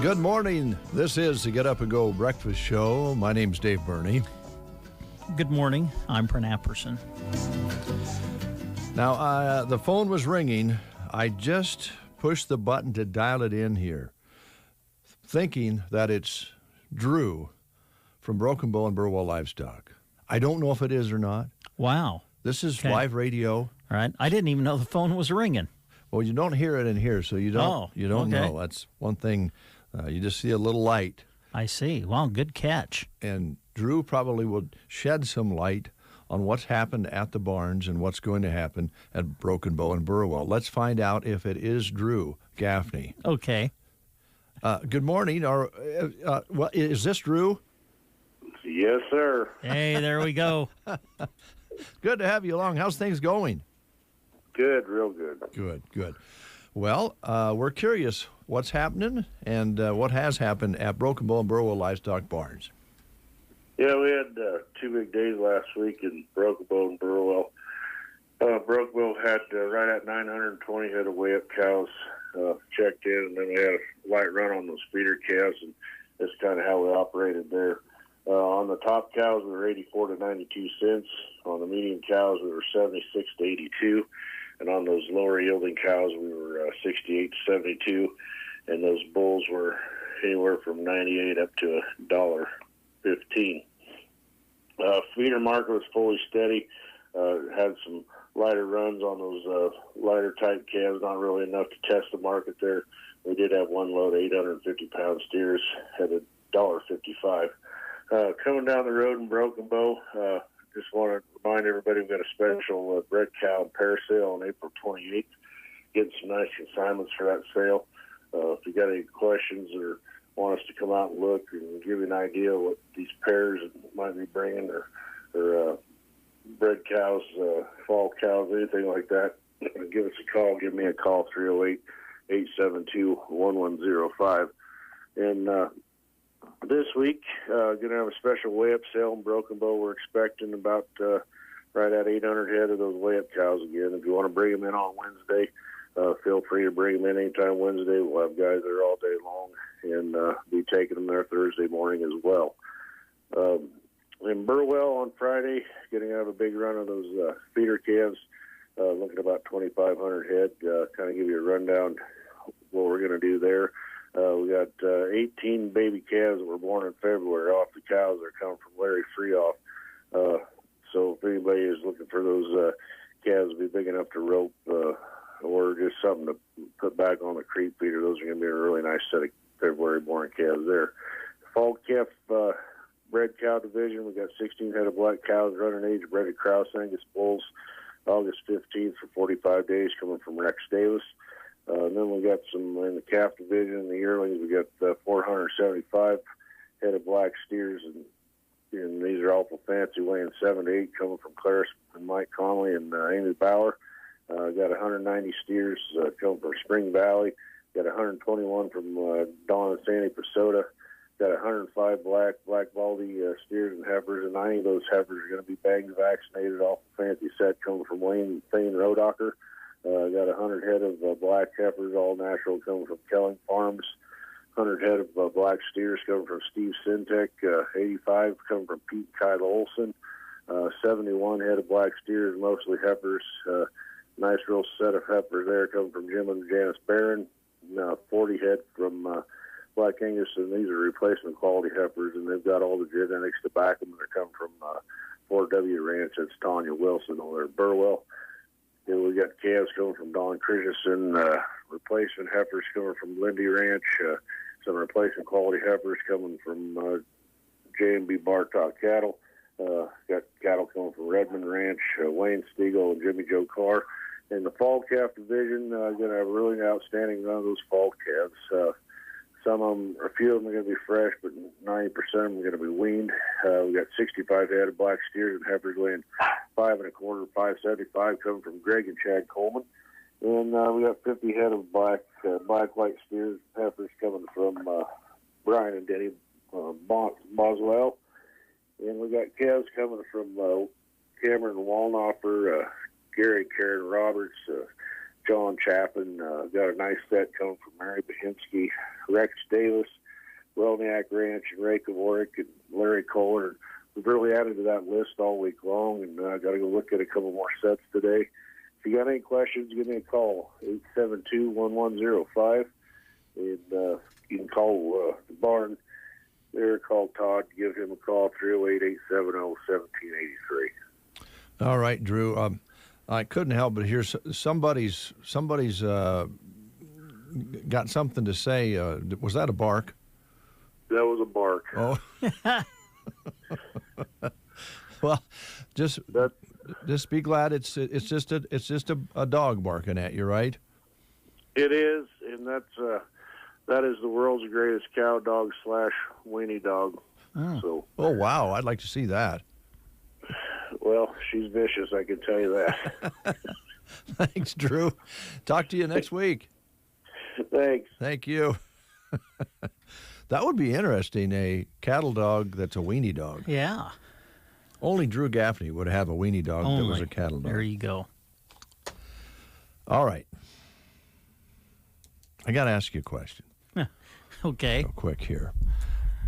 Good morning. This is the Get Up and Go Breakfast Show. My name's Dave Burney. Good morning. I'm Brent Apperson. Now, the phone was ringing. I just pushed the button to dial it in here, thinking that it's Drew from Broken Bow and Burwell Livestock. I don't know if it is or not. Wow. This is Okay. live radio. All right. I didn't even know the phone was ringing. Well, you don't hear it in here, so you don't. Oh, you don't okay. know. That's one thing. You just see a little light. I see. Wow, good catch. And Drew probably will shed some light on what's happened at the barns and what's going to happen at Broken Bow and Burwell. Let's find out if it is Drew Gaffney. Okay. Good morning. Well, is this Drew? Yes, sir. Hey, there we go. Good to have you along. How's things going? Good, real good. Good. Well, we're curious what's happening and what has happened at Broken Bow and Burwell Livestock Barns. Yeah, we had 2 big days last week in Broken Bow and Burwell. Broken Bow had right at 920 head of weigh-up cows checked in, and then we had a light run on those feeder calves, and that's kind of how we operated there. On the top cows, we were 84 to 92 cents. On the medium cows, we were 76 to 82. And on those lower yielding cows, we were 68 to 72. And those bulls were anywhere from 98 up to $1.15. Feeder market was fully steady. Had some lighter runs on those lighter type calves, not really enough to test the market there. We did have one load, 850-pound steers, at $1.55. Coming down the road in Broken Bow, just want to remind everybody we've got a special bred cow and pair sale on April 28th. Getting some nice consignments for that sale. If you got any questions or want us to come out and look and give you an idea of what these pairs might be bringing, or bred cows, fall cows, anything like that, give us a call. Give me a call, 308-872-1105. And this week, going to have a special weigh-up sale in Broken Bow. We're expecting about right at 800 head of those weigh-up cows again. If you want to bring them in on Wednesday, feel free to bring them in anytime Wednesday. We'll have guys there all day long and be taking them there Thursday morning as well. In Burwell on Friday, going to have a big run of those feeder calves, looking at about 2,500 head. Kind of give you a rundown what we're going to do there. We got 18 baby calves that were born in February off the cows that are coming from Larry Freeoff. So if anybody is looking for those calves to be big enough to rope or just something to put back on the creep feeder, those are going to be a really nice set of February born calves there. Fall calf bred cow division, we got 16 head of black cows running age bred to Kraus Angus bulls August 15th for 45 days coming from Rex Davis. And then we got some in the calf division, in the yearlings. We got 475 head of black steers, and these are awful fancy, weighing 7 to 8, coming from Claris and Mike Conley and Amy Bauer. Got 190 steers coming from Spring Valley. Got 121 from Dawn and Sandy Pasota. Got 105 black baldy steers and heifers, and 90 of those heifers are going to be bagged vaccinated, awful fancy set coming from Wayne and Thane Rodacher. Got 100 head of black heifers, all natural, coming from Kelling Farms. 100 head of black steers coming from Steve Sintek. 85 coming from Pete Kyle Olson. 71 head of black steers, mostly heifers. Nice real set of heifers there coming from Jim and Janice Barron. 40 head from Black Angus, and these are replacement quality heifers, and they've got all the genetics to back them. They're coming from 4W Ranch. That's Tanya Wilson over at Burwell. Then we got calves coming from Don Christensen, replacement heifers coming from Lindy Ranch, some replacement quality heifers coming from J&B Bartok Cattle. Got cattle coming from Redmond Ranch, Wayne Stiegel and Jimmy Joe Carr. In the fall calf division, going to have a really outstanding run of those fall calves. Some of them, a few of them are going to be fresh, but 90% of them are going to be weaned. We got 65 head of black steers and heifers weighing 5 1/4, 575 coming from Greg and Chad Coleman. And we got 50 head of black white steers and heifers coming from Brian and Denny Boswell. And we got calves coming from Cameron Walnoffer, Gary Karen Roberts, John Chapin. Got a nice set coming from Mary Bahinsky, Rex Davis, Wellniak Ranch, and Ray Kavorik, and Larry Kohler. We've really added to that list all week long, and I got to go look at a couple more sets today. If you got any questions, give me a call, 872-1105. And you can call the barn there, call Todd, give him a call, 308-870-1783. All right, Drew. I couldn't help but hear somebody's got something to say. Was that a bark? That was a bark. Oh. Well, just be glad it's just a dog barking at you, right? It is, and that is the world's greatest cow dog / weenie dog. Oh. So. Oh wow, I'd like to see that. Well, she's vicious, I can tell you that. Thanks, Drew. Talk to you next week. Thanks. Thank you. That would be interesting, a cattle dog that's a weenie dog. Yeah. Only Drew Gaffney would have a weenie dog that was a cattle dog. There you go. All right. I got to ask you a question. Okay. Real quick here.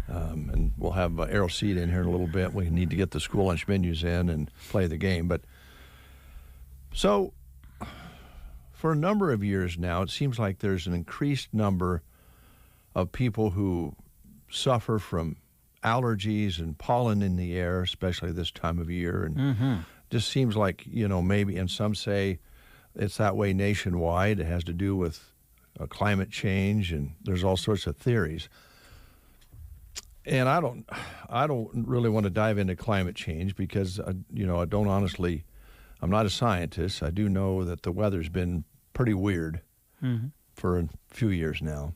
And we'll have Errol Seed in here in a little bit. We need to get the school lunch menus in and play the game. But so for a number of years now, it seems like there's an increased number of people who suffer from allergies and pollen in the air, especially this time of year. And just seems like, maybe, and some say it's that way nationwide. It has to do with climate change, and there's all sorts of theories. And I don't really want to dive into climate change because, I don't honestly, I'm not a scientist. I do know that the weather's been pretty weird for a few years now.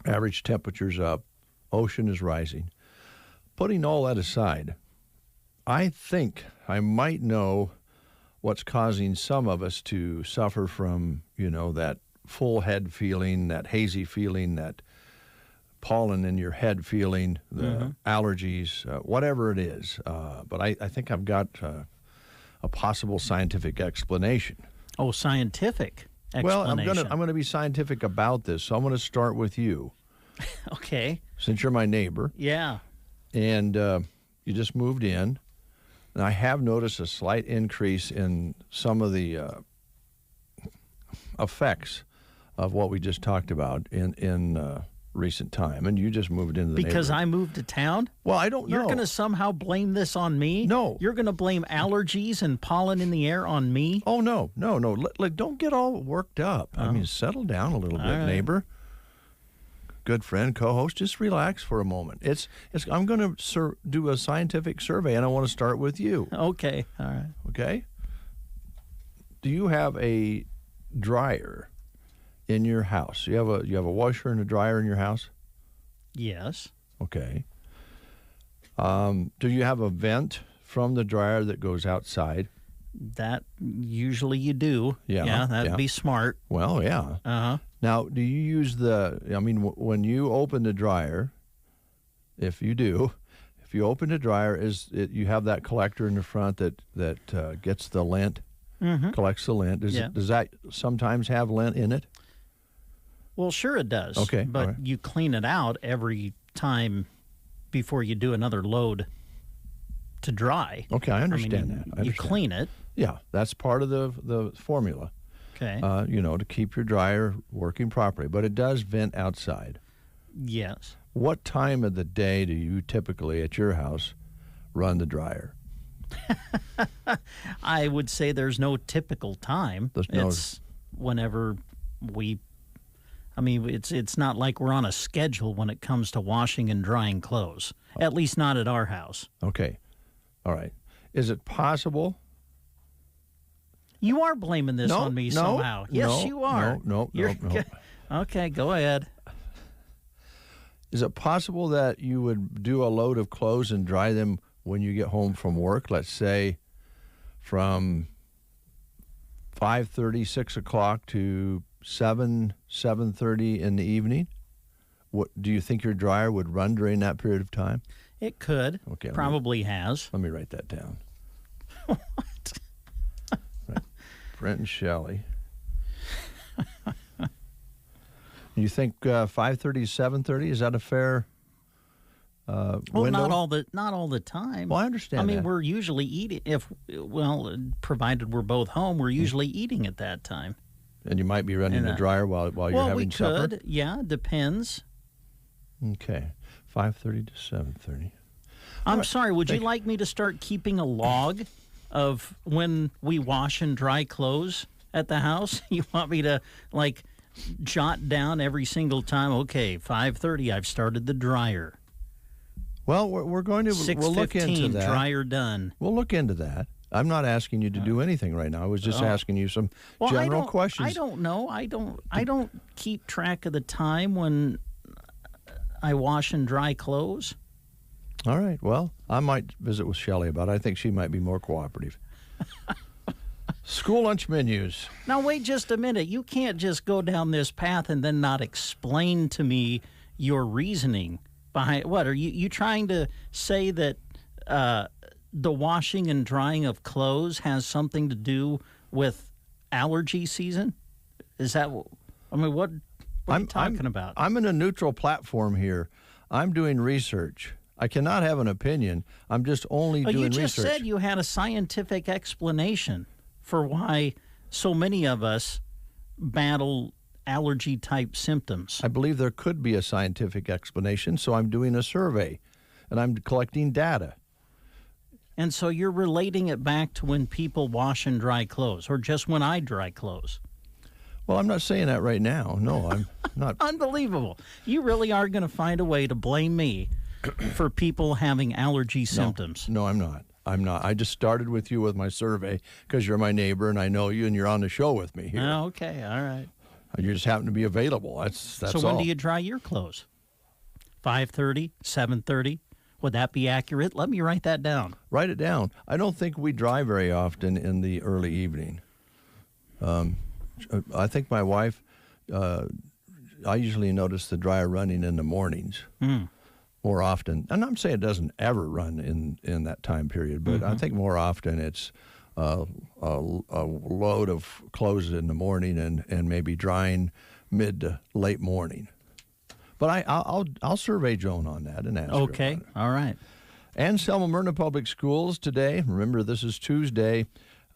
Average temperature's up, ocean is rising. Putting all that aside, I think I might know what's causing some of us to suffer from, that full head feeling, that hazy feeling, that pollen in your head feeling, the allergies, whatever it is. But I think I've got a possible scientific explanation. Oh, scientific explanation. Well, I'm going to be scientific about this, so I'm going to start with you. Okay. Since you're my neighbor. Yeah. And you just moved in, and I have noticed a slight increase in some of the effects of what we just talked about in recent time. And you just moved into the Because neighborhood. I moved to town? Well, I don't know. You're going to somehow blame this on me? No. You're going to blame allergies and pollen in the air on me? Oh, no. Don't get all worked up. I mean, settle down a little bit, right. neighbor. Good friend, co-host, just relax for a moment. I'm going to do a scientific survey, and I want to start with you. Okay. All right. Okay? Do you have a dryer in your house? You have a washer and a dryer in your house? Yes. Okay. Do you have a vent from the dryer that goes outside? That usually you do. Yeah, that'd be smart. Well, yeah. Uh-huh. Now, do you use when you open the dryer, if you open the dryer, you have that collector in the front that gets the lint, collects the lint. Does that sometimes have lint in it? Well, sure it does. Okay, But all right. you clean it out every time before you do another load to dry. Okay, I understand you, that. I you understand. clean it. Yeah, that's part of the formula. Okay. To keep your dryer working properly. But it does vent outside. Yes. What time of the day do you typically at your house run the dryer? I would say there's no typical time. It's whenever it's not like we're on a schedule when it comes to washing and drying clothes. At least not at our house. Okay. All right. Is it possible? You are blaming this on me somehow. Yes, you are. No. Okay, go ahead. Is it possible that you would do a load of clothes and dry them when you get home from work? Let's say from 5:30, 6 o'clock to 7:30 in the evening? What do you think your dryer would run during that period of time? It could. Okay. Probably has. Let me write that down. What? Right. Brent and Shelley. You think 5:30 to 7:30, is that a fair Well, window? not all the time. Well, I understand I mean, that. we're usually eating provided we're both home, we're usually eating at that time. And you might be running the dryer while you're Well, having we supper? could. Yeah, depends. Okay. 5:30 to 7:30. I'm sorry, would you like me to start keeping a log of when we wash and dry clothes at the house? You want me to, like, jot down every single time, okay, 5:30, I've started the dryer. Well, we're going to we'll look into 6:15, that. dryer done. We'll look into that. I'm not asking you to do anything right now. I was just asking you some general questions. I don't know. I don't keep track of the time when I wash and dry clothes. All right. Well, I might visit with Shelley about it. I think she might be more cooperative. School lunch menus. Now, wait just a minute. You can't just go down this path and then not explain to me your reasoning behind what? Are you trying to say that the washing and drying of clothes has something to do with allergy season? Is that, I mean, what are you talking about? I'm in a neutral platform here. I'm doing research. I cannot have an opinion. I'm just only doing You just research. said you had a scientific explanation for why so many of us battle allergy-type symptoms. I believe there could be a scientific explanation, so I'm doing a survey, and I'm collecting data. And so you're relating it back to when people wash and dry clothes, or just when I dry clothes. Well, I'm not saying that right now. No, I'm not. Unbelievable. You really are going to find a way to blame me for people having allergy symptoms. No, I'm not. I'm not. I just started with you with my survey because you're my neighbor and I know you and you're on the show with me here. Oh, okay, all right. You just happen to be available. That's So when all. do you dry your clothes? 5:30, 7:30? Would that be accurate? Let me write that down. Write it down. I don't think we dry very often in the early evening. I think my wife, I usually notice the dryer running in the mornings more often. And I'm saying it doesn't ever run in that time period, but I think more often it's a load of clothes in the morning and maybe drying mid to late morning. But I'll survey Joan on that and ask her Okay, about it. all right. Anselm Myrna Public Schools today. Remember, this is Tuesday.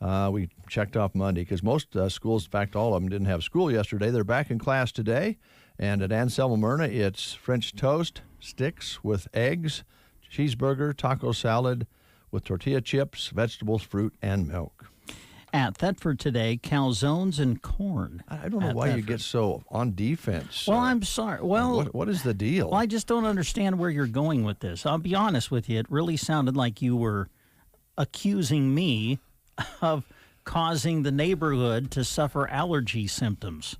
We checked off Monday because most schools, in fact, all of them didn't have school yesterday. They're back in class today. And at Anselm Myrna, it's French toast, sticks with eggs, cheeseburger, taco salad with tortilla chips, vegetables, fruit, and milk. At Thetford today, calzones and corn. I don't know at why you Thetford. get so on defense. Well, I'm sorry. Well, what is the deal? well, I just don't understand where you're going with this. I'll be honest with you. It really sounded like you were accusing me of causing the neighborhood to suffer allergy symptoms.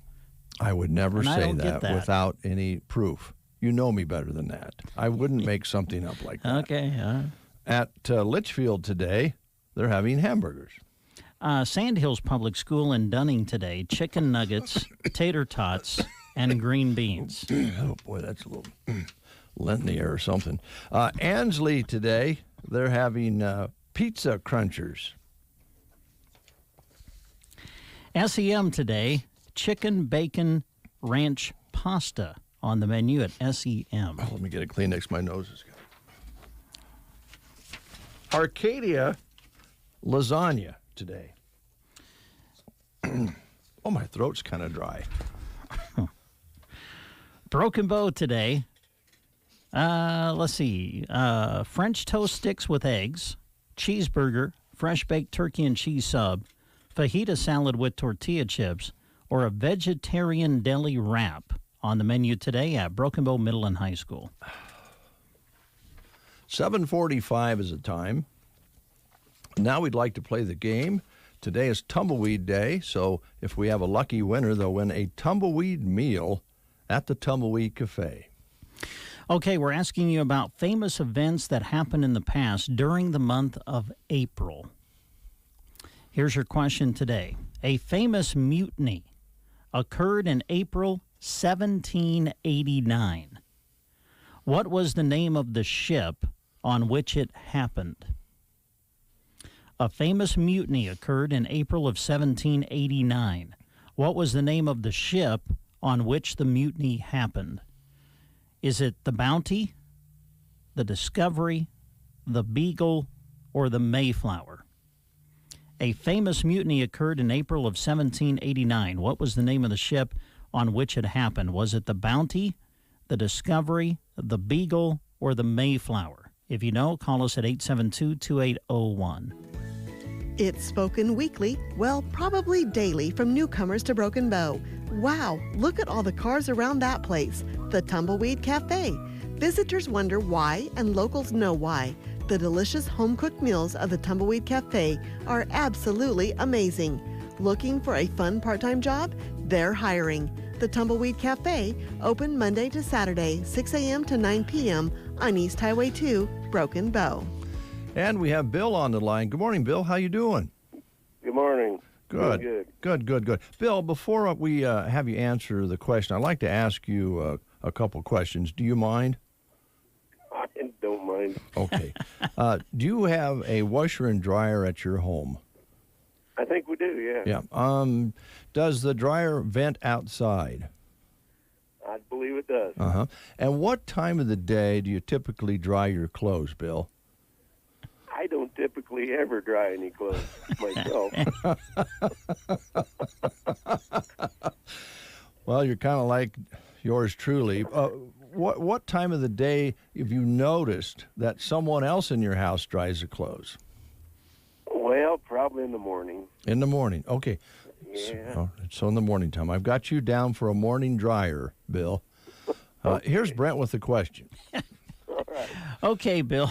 I would never And I say don't get that. without any proof. You know me better than that. I wouldn't make something up like that. Okay. At Litchfield today, they're having hamburgers. Sandhills Public School in Dunning today, chicken nuggets, tater tots, and green beans. Oh, boy, that's a little lengthier or something. Ansley today, they're having pizza crunchers. SEM today, chicken bacon ranch pasta on the menu at SEM. Oh, let me get a Kleenex. My nose is going. Arcadia, lasagna today. Oh, my throat's kind of dry. Broken Bow today. Let's see. French toast sticks with eggs, cheeseburger, fresh baked turkey and cheese sub, fajita salad with tortilla chips, or a vegetarian deli wrap on the menu today at Broken Bow Middle and High School. 7:45 is the time. Now we'd like to play the game. Today is Tumbleweed Day, so if we have a lucky winner, they'll win a tumbleweed meal at the Tumbleweed Cafe. Okay, we're asking you about famous events that happened in the past during the month of April. Here's your question today. A famous mutiny occurred in April 1789. What was the name of the ship on which it happened? A famous mutiny occurred in April of 1789. What was the name of the ship on which the mutiny happened? Is it the Bounty, the Discovery, the Beagle, or the Mayflower? A famous mutiny occurred in April of 1789. What was the name of the ship on which it happened? Was it the Bounty, the Discovery, the Beagle, or the Mayflower? If you know, call us at 872-2801. It's spoken weekly, well, probably daily, from newcomers to Broken Bow. Wow, look at all the cars around that place, the Tumbleweed Cafe. Visitors wonder why, and locals know why. The delicious home-cooked meals of the Tumbleweed Cafe are absolutely amazing. Looking for a fun part-time job? They're hiring. The Tumbleweed Cafe, open Monday to Saturday, 6 a.m. to 9 p.m. on East Highway 2, Broken Bow. And we have Bill on the line. Good morning, Bill. How you doing? Good morning. Good. Doing good. Good. Bill, before we have you answer the question, I'd like to ask you a couple questions. Do you mind? I don't mind. Okay. Do you have a washer and dryer at your home? I think we do, yeah. Yeah. Does the dryer vent outside? I believe it does. Uh-huh. And what time of the day do you typically dry your clothes, Bill? I don't typically ever dry any clothes myself. Well, you're kind of like yours truly. What time of the day have you noticed that someone else in your house dries the clothes? Well, probably in the morning. In the morning. Okay. Yeah. So in the morning time. I've got you down for a morning dryer, Bill. Here's Brent with the question. All right. Okay, Bill.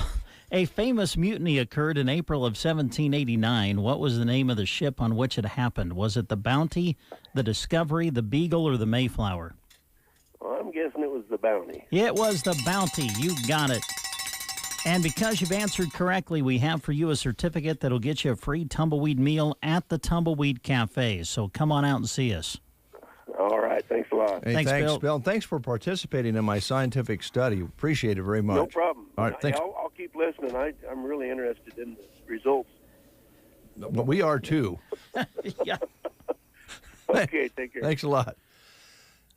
A famous mutiny occurred in April of 1789. What was the name of the ship on which it happened? Was it the Bounty, the Discovery, the Beagle, or the Mayflower? Well, I'm guessing it was the Bounty. It was the Bounty. You got it. And because you've answered correctly, we have for you a certificate that'll get you a free tumbleweed meal at the Tumbleweed Cafe. So come on out and see us. All right. Thanks a lot. Hey, Thanks, Bill. And thanks for participating in my scientific study. Appreciate it very much. No problem. All right, thanks. I'll keep listening. I'm really interested in the results. But we are too. Yeah. Okay, take care. Thanks a lot.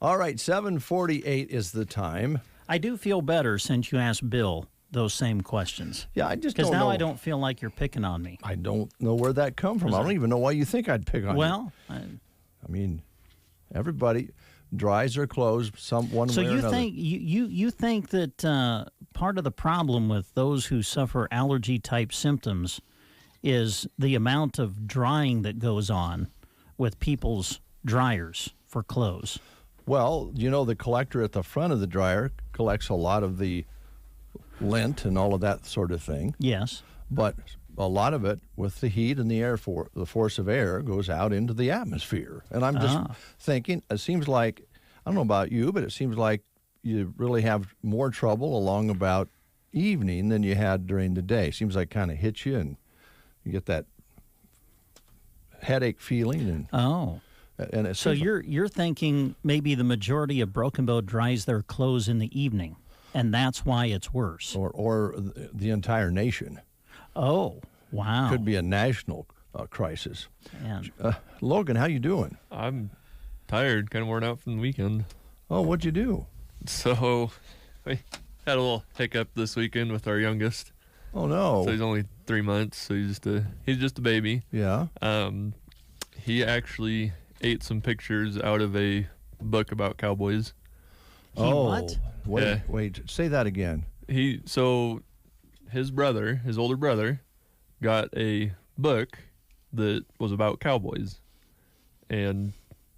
All right, 7:48 is the time. I do feel better since you asked Bill those same questions. Yeah, I just Because don't now know. I don't feel like you're picking on me. I don't know where that come from. I don't even know why you think I'd pick on you. Well, I mean, everybody dries their clothes one so way or you another. think you think that part of the problem with those who suffer allergy type symptoms is the amount of drying that goes on with people's dryers for clothes? Well, you know, the collector at the front of the dryer collects a lot of the lint and all of that sort of thing. Yes. But a lot of it, with the heat and the the force of air, goes out into the atmosphere. And I'm just thinking, it seems like, I don't know about you, but it seems like you really have more trouble along about evening than you had during the day. Seems like kind of hits you and you get that headache feeling. And it So seems you're thinking maybe the majority of Broken Bow dries their clothes in the evening, and that's why it's worse. or the entire nation. Oh, wow. Could be a national crisis. Man. Logan, how you doing? I'm tired, kind of worn out from the weekend. Oh, what'd you do? So we had a little hiccup this weekend with our youngest. Oh no. So he's only 3 months, so he's just a baby. Yeah. He actually ate some pictures out of a book about cowboys. What? Wait. Say that again. His older brother, got a book that was about cowboys, and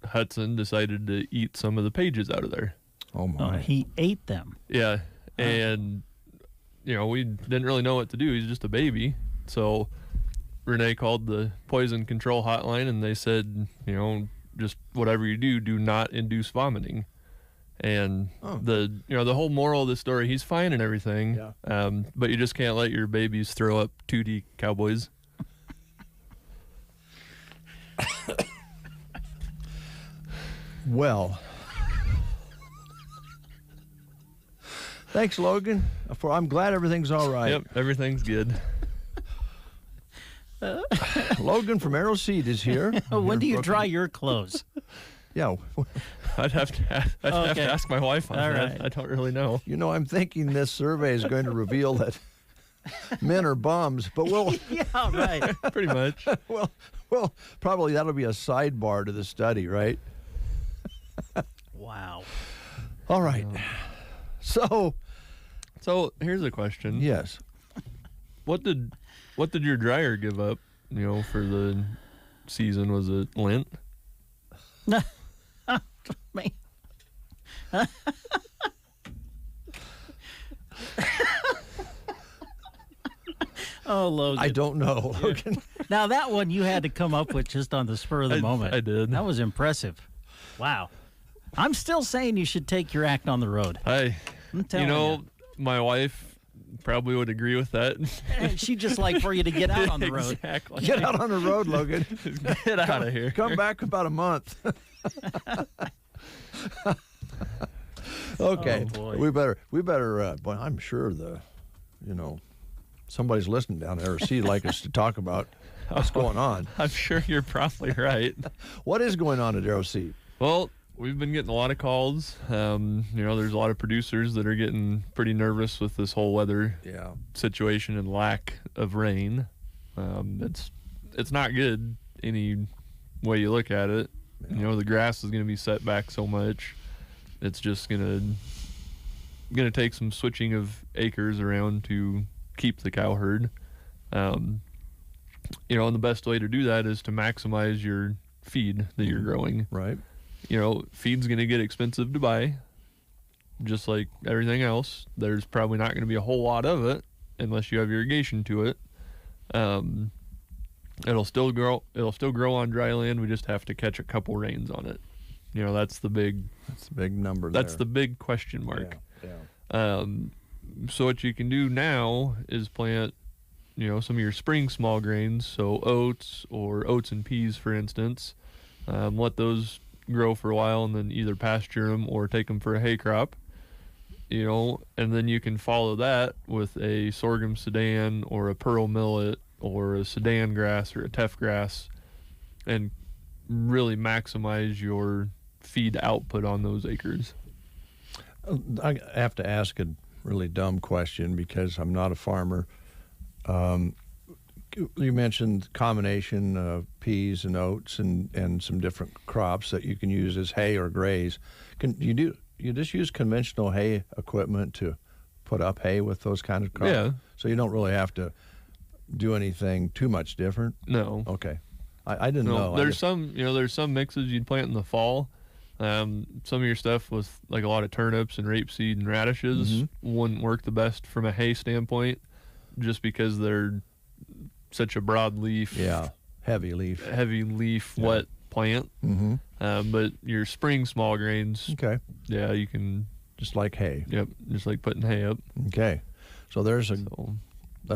Hudson decided to eat some of the pages out of there. Oh my. He ate them. Yeah, and we didn't really know what to do. He's just a baby, so Renee called the poison control hotline, and they said, just whatever you do not induce vomiting. And the whole moral of the story, he's fine and everything, but you just can't let your babies throw up 2D cowboys. Well, thanks, Logan. I'm glad everything's all right. Yep, everything's good. Logan from Arrow Seed is here. When do you dry your clothes? Yeah. I'd have to have to Okay. ask my wife on All that. right. I don't really know. You know, I'm thinking this survey is going to reveal that men are bums, but Yeah, right. Pretty much. well, probably that'll be a sidebar to the study, right? Wow. All right. So, So here's a question. yes. What did your dryer give up? For the season, was it lint? Man. Oh, Logan. I don't know, Logan. Now, that one you had to come up with just on the spur of the moment. I did. That was impressive. Wow. I'm still saying you should take your act on the road. I'm telling you. my wife probably would agree with that. She'd just like for you to get out on the road. Exactly. Get out on the road, Logan. Get out of here. Come back about a month. Okay. Oh, boy. We better boy, I'm sure somebody's listening down there or she'd like us to talk about what's going on. I'm sure you're probably right. What is going on at ROC? Well, we've been getting a lot of calls. There's a lot of producers that are getting pretty nervous with this whole weather Yeah. situation and lack of rain. It's not good any way you look at it. The grass is going to be set back so much. It's just going to take some switching of acres around to keep the cow herd. And the best way to do that is to maximize your feed that you're growing. Right. Feed's going to get expensive to buy, just like everything else. There's probably not going to be a whole lot of it unless you have irrigation to it. It'll still grow on dry land. We just have to catch a couple rains on it. That's the big number. That's the big question mark. Yeah. So what you can do now is plant, some of your spring small grains, so oats and peas, for instance. Let those grow for a while and then either pasture them or take them for a hay crop. And then you can follow that with a sorghum sudan or a pearl millet or a sudan grass or a teff grass, and really maximize your feed output on those acres. I have to ask a really dumb question because I'm not a farmer. You mentioned combination of peas and oats and some different crops that you can use as hay or graze. You just use conventional hay equipment to put up hay with those kind of crops? Yeah. So you don't really have to do anything too much different? No. Okay. I didn't No, know. there's some mixes you'd plant in the fall. Some of your stuff with like a lot of turnips and rapeseed and radishes wouldn't work the best from a hay standpoint, just because they're such a broad leaf, heavy leaf, wet plant. Mm-hmm. But your spring small grains, Okay. yeah, you can. Just like hay. Yep, just like putting hay up. Okay. So that's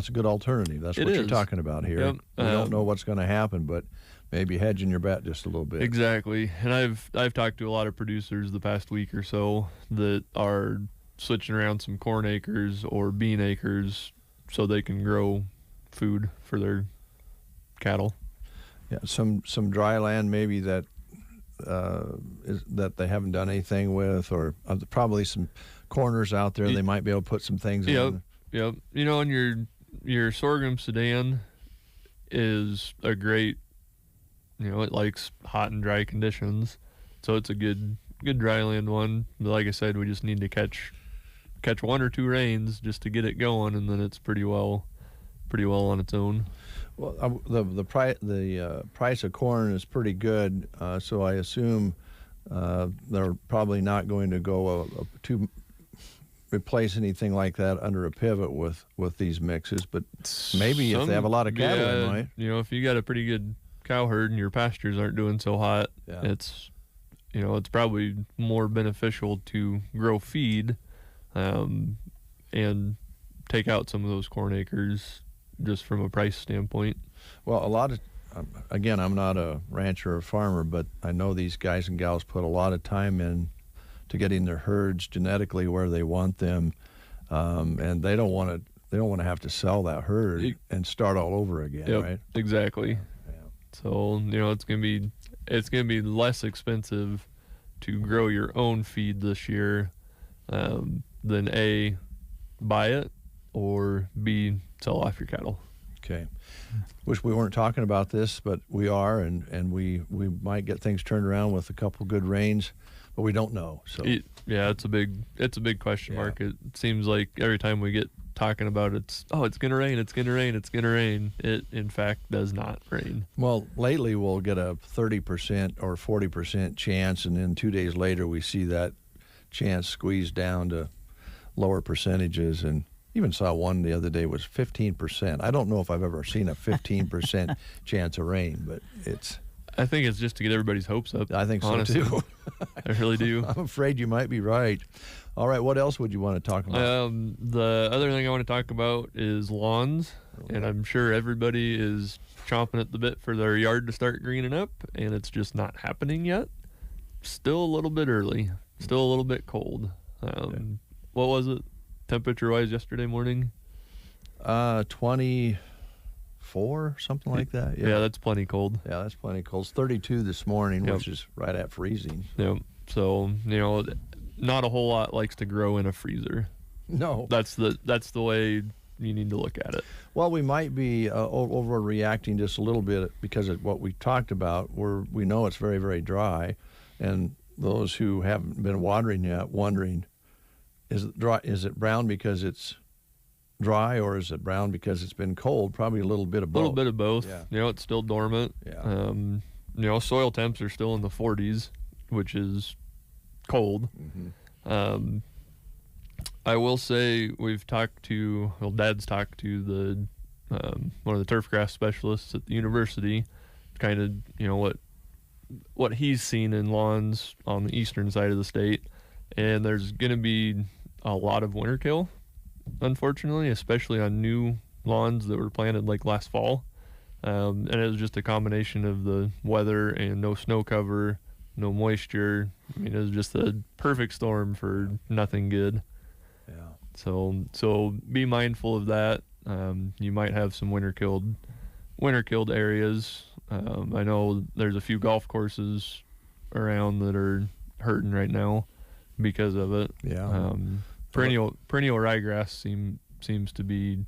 a good alternative. That's It what you're is. talking about here. Yep. We don't know what's going to happen, but maybe hedging your bet just a little bit. Exactly. And I've talked to a lot of producers the past week or so that are switching around some corn acres or bean acres so they can grow food for their cattle. Yeah, some dry land maybe that that they haven't done anything with, or probably some corners out there they might be able to put some things in. Yep. And your sorghum sudan is a great, it likes hot and dry conditions, so it's a good dry land one. But like I said, we just need to catch one or two rains just to get it going, and then it's pretty well on its own. Well, the price of corn is pretty good, so I assume they're probably not going to go to replace anything like that under a pivot with these mixes. But maybe if they have a lot of cattle, they might. If you got a pretty good cow herd and your pastures aren't doing so hot, Yeah. it's probably more beneficial to grow feed, and take out some of those corn acres just from a price standpoint. Well, a lot of, again, I'm not a rancher or farmer, but I know these guys and gals put a lot of time in to getting their herds genetically where they want them, and they don't want to have to sell that herd and start all over again, Yep, right? exactly. Yeah. So it's gonna be less expensive to grow your own feed this year, then A, buy it, or B, sell off your cattle. Okay. Wish we weren't talking about this, but we are, and we might get things turned around with a couple good rains, but we don't know. So Yeah, it's a big question Yeah. mark. It seems like every time we get talking about it's gonna rain, it's gonna rain, it's gonna rain. It in fact does not rain. Well, lately we'll get a 30% or 40% chance, and then 2 days later we see that chance squeezed down to lower percentages. And even saw one the other day was 15%. I don't know if I've ever seen a 15% chance of rain, but I think it's just to get everybody's hopes up. I think so honestly. too. I really do. I'm afraid you might be right. All right, what else would you want to talk about? The other thing I want to talk about is lawns, and I'm sure everybody is chomping at the bit for their yard to start greening up, and it's just not happening yet. Still a little bit early, still a little bit cold. What was it, temperature-wise, yesterday morning? 24, something like that. Yeah, that's plenty cold. Yeah, that's plenty cold. It's 32 this morning, Yep. which is right at freezing. Yep. So, not a whole lot likes to grow in a freezer. No. That's the way you need to look at it. Well, we might be overreacting just a little bit because of what we talked about, where we know it's very, very dry, and those who haven't been watering yet wondering, is it dry? Is it brown because it's dry, or is it brown because it's been cold? Probably a little bit of A both. little bit of both. Yeah. It's still dormant. Yeah. Soil temps are still in the 40s, which is cold. Mm-hmm. I will say Dad's talked to the one of the turf grass specialists at the university, kind of what he's seen in lawns on the eastern side of the state, and there's going to be a lot of winter kill, unfortunately, especially on new lawns that were planted like last fall. And it was just a combination of the weather and no snow cover, no moisture. I mean, it was just a perfect storm for nothing good. Yeah. So be mindful of that. You might have some winter killed areas. I know there's a few golf courses around that are hurting right now because of it. Yeah. Perennial ryegrass seems to be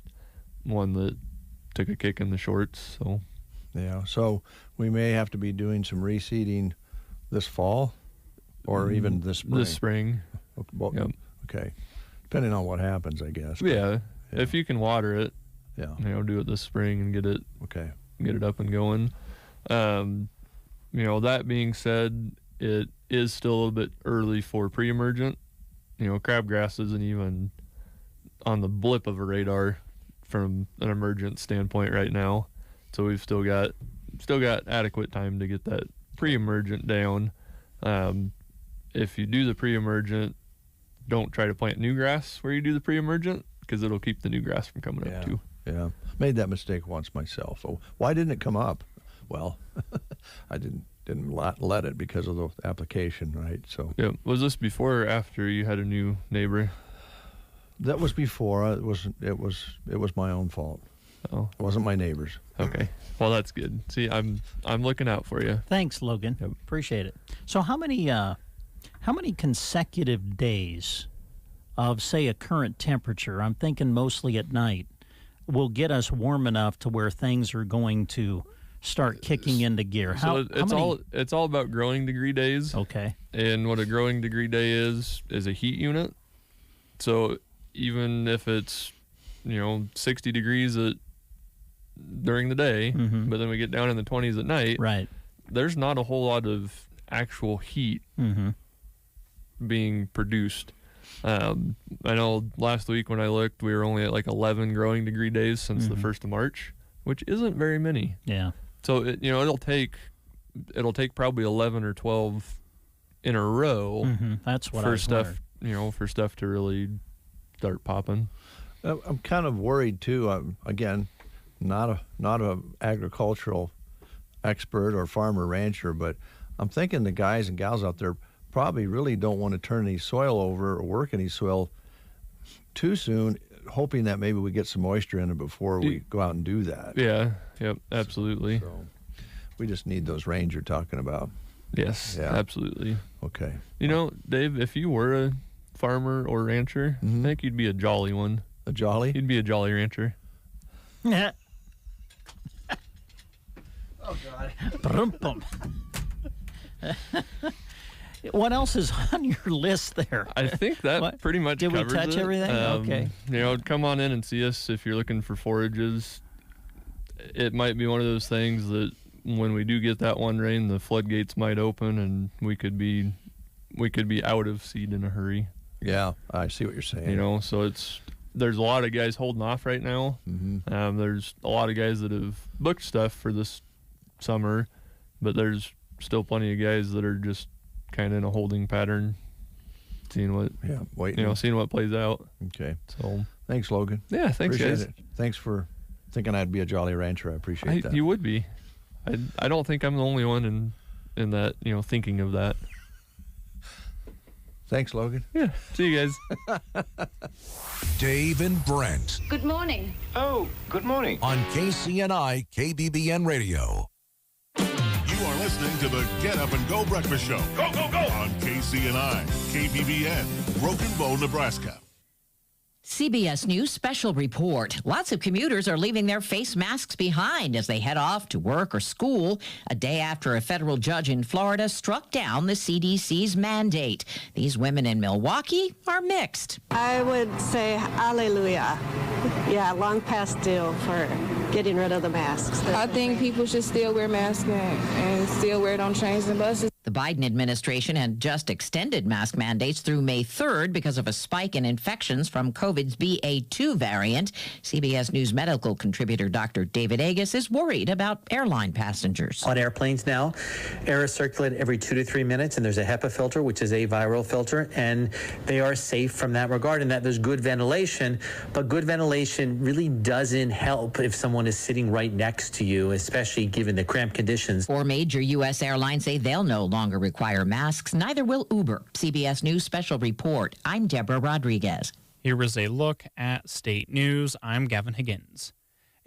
one that took a kick in the shorts. So Yeah. So we may have to be doing some reseeding this fall, or even this spring. this spring, Well, yep. Okay. Depending on what happens, I guess. yeah, if you can water it, Yeah. do it this spring and get it Okay. up and going. That being said, it is still a little bit early for pre-emergent. Crabgrass isn't even on the blip of a radar from an emergent standpoint right now. So we've still got adequate time to get that pre-emergent down. If you do the pre-emergent, don't try to plant new grass where you do the pre-emergent, because it'll keep the new grass from coming up too. Yeah. Made that mistake once myself. Oh, why didn't it come up? Well, I didn't let it because of the application, right? So Yeah. Was this before or after you had a new neighbor? that was before. It was my own fault. Oh, It wasn't my neighbor's. okay. Well, that's good. See, I'm looking out for you. Thanks, Logan. Yep. Appreciate it. So how many consecutive days of, say, a current temperature, I'm thinking mostly at night, will get us warm enough to where things are going to start kicking into gear? It's all about growing degree days. Okay. And what a growing degree day is a heat unit. So even if it's 60 degrees during the day, Mhm. but then we get down in the 20s at night, Right. there's not a whole lot of actual heat Mm-hmm. being produced. I know last week when I looked, we were only at like 11 growing degree days since the 1st of March, which isn't very many. Yeah. So it'll take probably 11 or 12 in a row Mm-hmm. That's what I for was stuff, wondering. for stuff to really start popping. I'm kind of worried too. I'm, again, not a agricultural expert or farmer rancher, but I'm thinking the guys and gals out there probably really don't want to turn any soil over or work any soil too soon, hoping that maybe we get some moisture in it before we go out and do that. Yeah. Yep. Absolutely. So we just need those rains you're talking about. Yes, Yeah. absolutely. Okay. You know, Dave, if you were a farmer or rancher, I think you'd be a jolly one. A jolly? You'd be a jolly rancher. Oh, God. Brum-bum. What else is on your list there? I think that What? pretty much Did we covers touch it. everything? Okay. You know, come on in and see us if you're looking for forages. It might be one of those things that when we do get that one rain, the floodgates might open and we could be out of seed in a hurry. Yeah, I see what you're saying. You know, so there's a lot of guys holding off right now. There's a lot of guys that have booked stuff for this summer, but there's still plenty of guys that are just kind of in a holding pattern, seeing what seeing what plays out. Okay. So Thanks, Logan. yeah, thanks Appreciate guys. it. Thanks for thinking I'd be a jolly rancher. I appreciate that. You would be. I don't think I'm the only one in that, you know, thinking of that. Thanks, Logan. Yeah. See you guys. Dave and Brent Good morning. Oh, good morning. on KCNI KBBN Radio. You are listening to the Get Up and Go Breakfast Show. Go, go, go! On KCNI, KBBN, Broken Bow, Nebraska. CBS News special report. Lots of commuters are leaving their face masks behind as they head off to work or school a day after a federal judge in Florida struck down the CDC's mandate. These women in Milwaukee are mixed. I would say hallelujah. Yeah, long past due for getting rid of the masks. I think people should still wear masks and still wear it on trains and buses. The Biden administration had just extended mask mandates through May 3rd because of a spike in infections from COVID's BA2 variant. CBS News medical contributor Dr. David Agus is worried about airline passengers. On airplanes now, air is circulated every 2 to 3 minutes, and there's a HEPA filter, which is a viral filter, and they are safe from that regard, and that there's good ventilation, but good ventilation really doesn't help if someone is sitting right next to you, especially given the cramped conditions. 4 major U.S. airlines say they'll no longer require masks. Neither will Uber. CBS News special report. I'm Deborah Rodriguez. Here is a look at state news. I'm Gavin Higgins.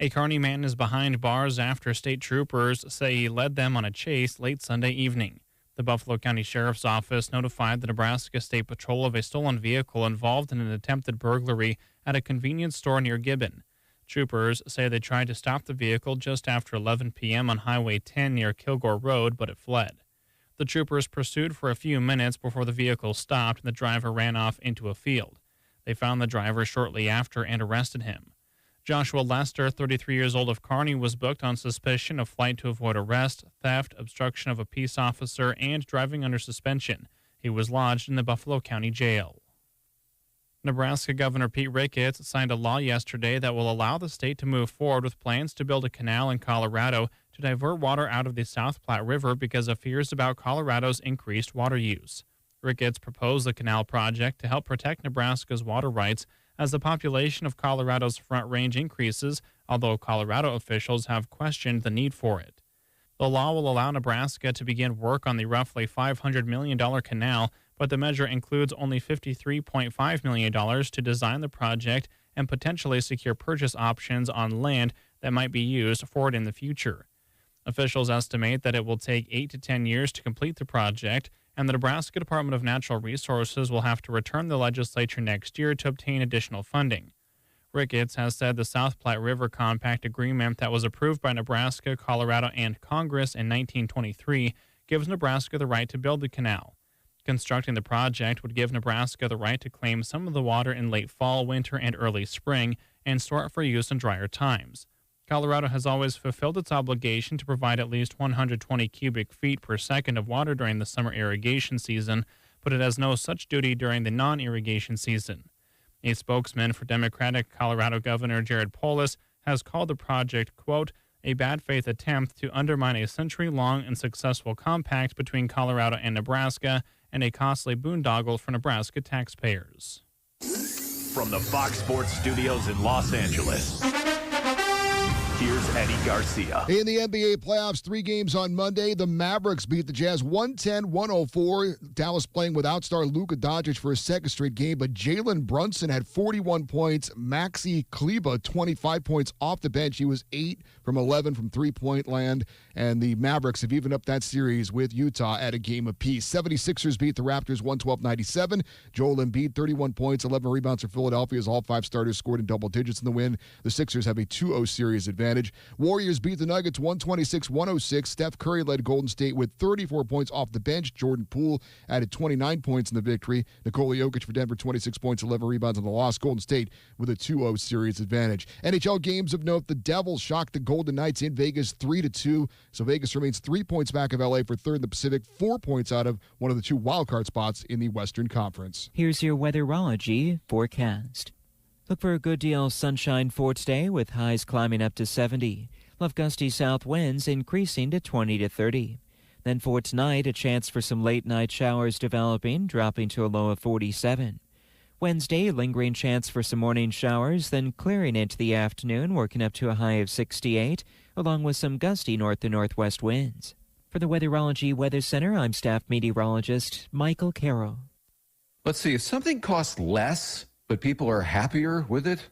A Kearney man is behind bars after state troopers say he led them on a chase late Sunday evening. The Buffalo County Sheriff's Office notified the Nebraska State Patrol of a stolen vehicle involved in an attempted burglary at a convenience store near Gibbon. Troopers say they tried to stop the vehicle just after 11 p.m. on Highway 10 near Kilgore Road, but it fled. The troopers pursued for a few minutes before the vehicle stopped and the driver ran off into a field. They found the driver shortly after and arrested him. Joshua Lester, 33 years old of Kearney, was booked on suspicion of flight to avoid arrest, theft, obstruction of a peace officer, and driving under suspension. He was lodged in the Buffalo County Jail. Nebraska Governor Pete Ricketts signed a law yesterday that will allow the state to move forward with plans to build a canal in Colorado to divert water out of the South Platte River because of fears about Colorado's increased water use. Ricketts proposed the canal project to help protect Nebraska's water rights as the population of Colorado's Front Range increases, although Colorado officials have questioned the need for it. The law will allow Nebraska to begin work on the roughly $500 million canal, but the measure includes only $53.5 million to design the project and potentially secure purchase options on land that might be used for it in the future. Officials estimate that it will take 8 to 10 years to complete the project, and the Nebraska Department of Natural Resources will have to return the legislature next year to obtain additional funding. Ricketts has said the South Platte River Compact Agreement that was approved by Nebraska, Colorado, and Congress in 1923 gives Nebraska the right to build the canal. Constructing the project would give Nebraska the right to claim some of the water in late fall, winter, and early spring and store it for use in drier times. Colorado has always fulfilled its obligation to provide at least 120 cubic feet per second of water during the summer irrigation season, but it has no such duty during the non-irrigation season. A spokesman for Democratic Colorado Governor Jared Polis has called the project, quote, a bad faith attempt to undermine a century-long and successful compact between Colorado and Nebraska and a costly boondoggle for Nebraska taxpayers. From the Fox Sports Studios in Los Angeles, here's Eddie Garcia. In the NBA playoffs, 3 games on Monday. The Mavericks beat the Jazz 110-104. Dallas playing without star Luka Doncic for a second straight game, but Jalen Brunson had 41 points. Maxi Kleber, 25 points off the bench. He was 8 from 11 from three-point land, and the Mavericks have evened up that series with Utah at a game apiece. 76ers beat the Raptors 112-97. Joel Embiid, 31 points, 11 rebounds for Philadelphia as all 5 starters scored in double digits in the win. The Sixers have a 2-0 series advantage. Warriors beat the Nuggets 126-106. Steph Curry led Golden State with 34 points off the bench. Jordan Poole added 29 points in the victory. Nikola Jokic for Denver, 26 points, 11 rebounds on the loss. Golden State with a 2-0 series advantage. NHL games of note, the Devils shocked the Golden Knights in Vegas 3-2. So Vegas remains 3 points back of LA for third in the Pacific, 4 points out of one of the 2 wildcard spots in the Western Conference. Here's your weatherology forecast. Look for a good deal of sunshine for today with highs climbing up to 70. Love gusty south winds increasing to 20 to 30. Then for tonight, a chance for some late night showers developing, dropping to a low of 47. Wednesday, lingering chance for some morning showers, then clearing into the afternoon, working up to a high of 68, along with some gusty north to northwest winds. For the Weatherology Weather Center, I'm staff meteorologist Michael Carroll. Let's see, if something costs less, but people are happier with it,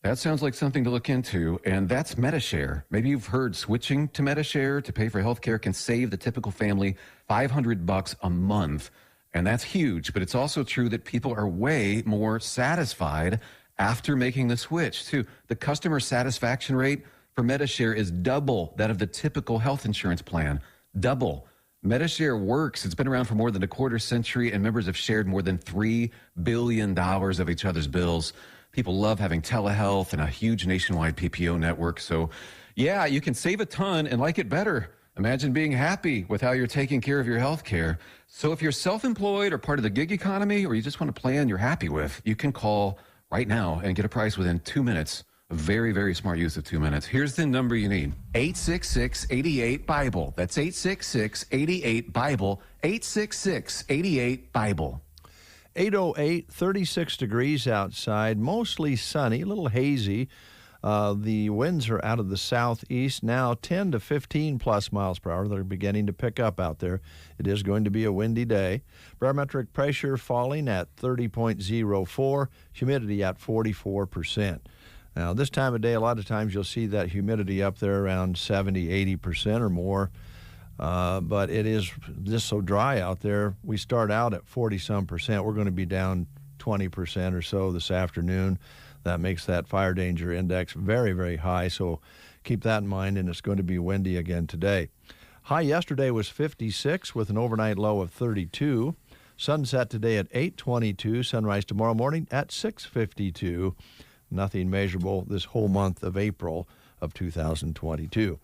that sounds like something to look into, and that's Medi-Share. Maybe you've heard switching to Medi-Share to pay for health care can save the typical family $500 a month, and that's huge. But it's also true that people are way more satisfied after making the switch, too. The customer satisfaction rate for Medi-Share is double that of the typical health insurance plan. Double. Medi-Share works. It's been around for more than a quarter century, and members have shared more than $3 billion of each other's bills. People love having telehealth and a huge nationwide PPO network. So, yeah, you can save a ton and like it better. Imagine being happy with how you're taking care of your health care. So if you're self-employed or part of the gig economy, or you just want a plan you're happy with, you can call right now and get a price within 2 minutes. A very, very smart use of 2 minutes. Here's the number you need. 866-88-BIBLE. That's 866-88-BIBLE. 866-88-BIBLE. 808, 36 degrees outside, mostly sunny, a little hazy. The winds are out of the southeast now, 10 to 15 plus miles per hour. They're beginning to pick up out there. It is going to be a windy day. Barometric pressure falling at 30.04, humidity at 44%. Now, this time of day, a lot of times you'll see that humidity up there around 70, 80% or more. But it is just so dry out there. We start out at 40-some%. We're going to be down 20% or so this afternoon. That makes that fire danger index very, very high. So keep that in mind, and it's going to be windy again today. High yesterday was 56 with an overnight low of 32. Sunset today at 8:22. Sunrise tomorrow morning at 6:52. Nothing measurable this whole month of April of 2022.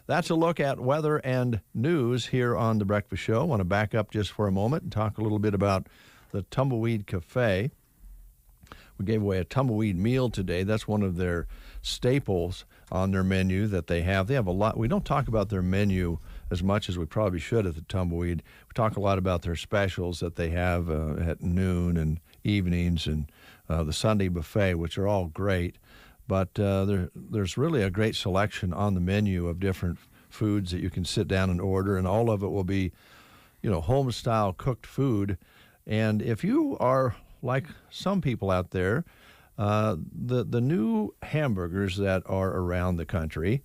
That's a look at weather and news here on The Breakfast Show. I want to back up just for a moment and talk a little bit about the Tumbleweed Cafe. We gave away a tumbleweed meal today. That's one of their staples on their menu that they have. They have a lot. We don't talk about their menu as much as we probably should at the Tumbleweed. We talk a lot about their specials that they have at noon and evenings and the Sunday buffet, which are all great. But there's really a great selection on the menu of different foods that you can sit down and order, and all of it will be, home-style cooked food. And if you are like some people out there, the new hamburgers that are around the country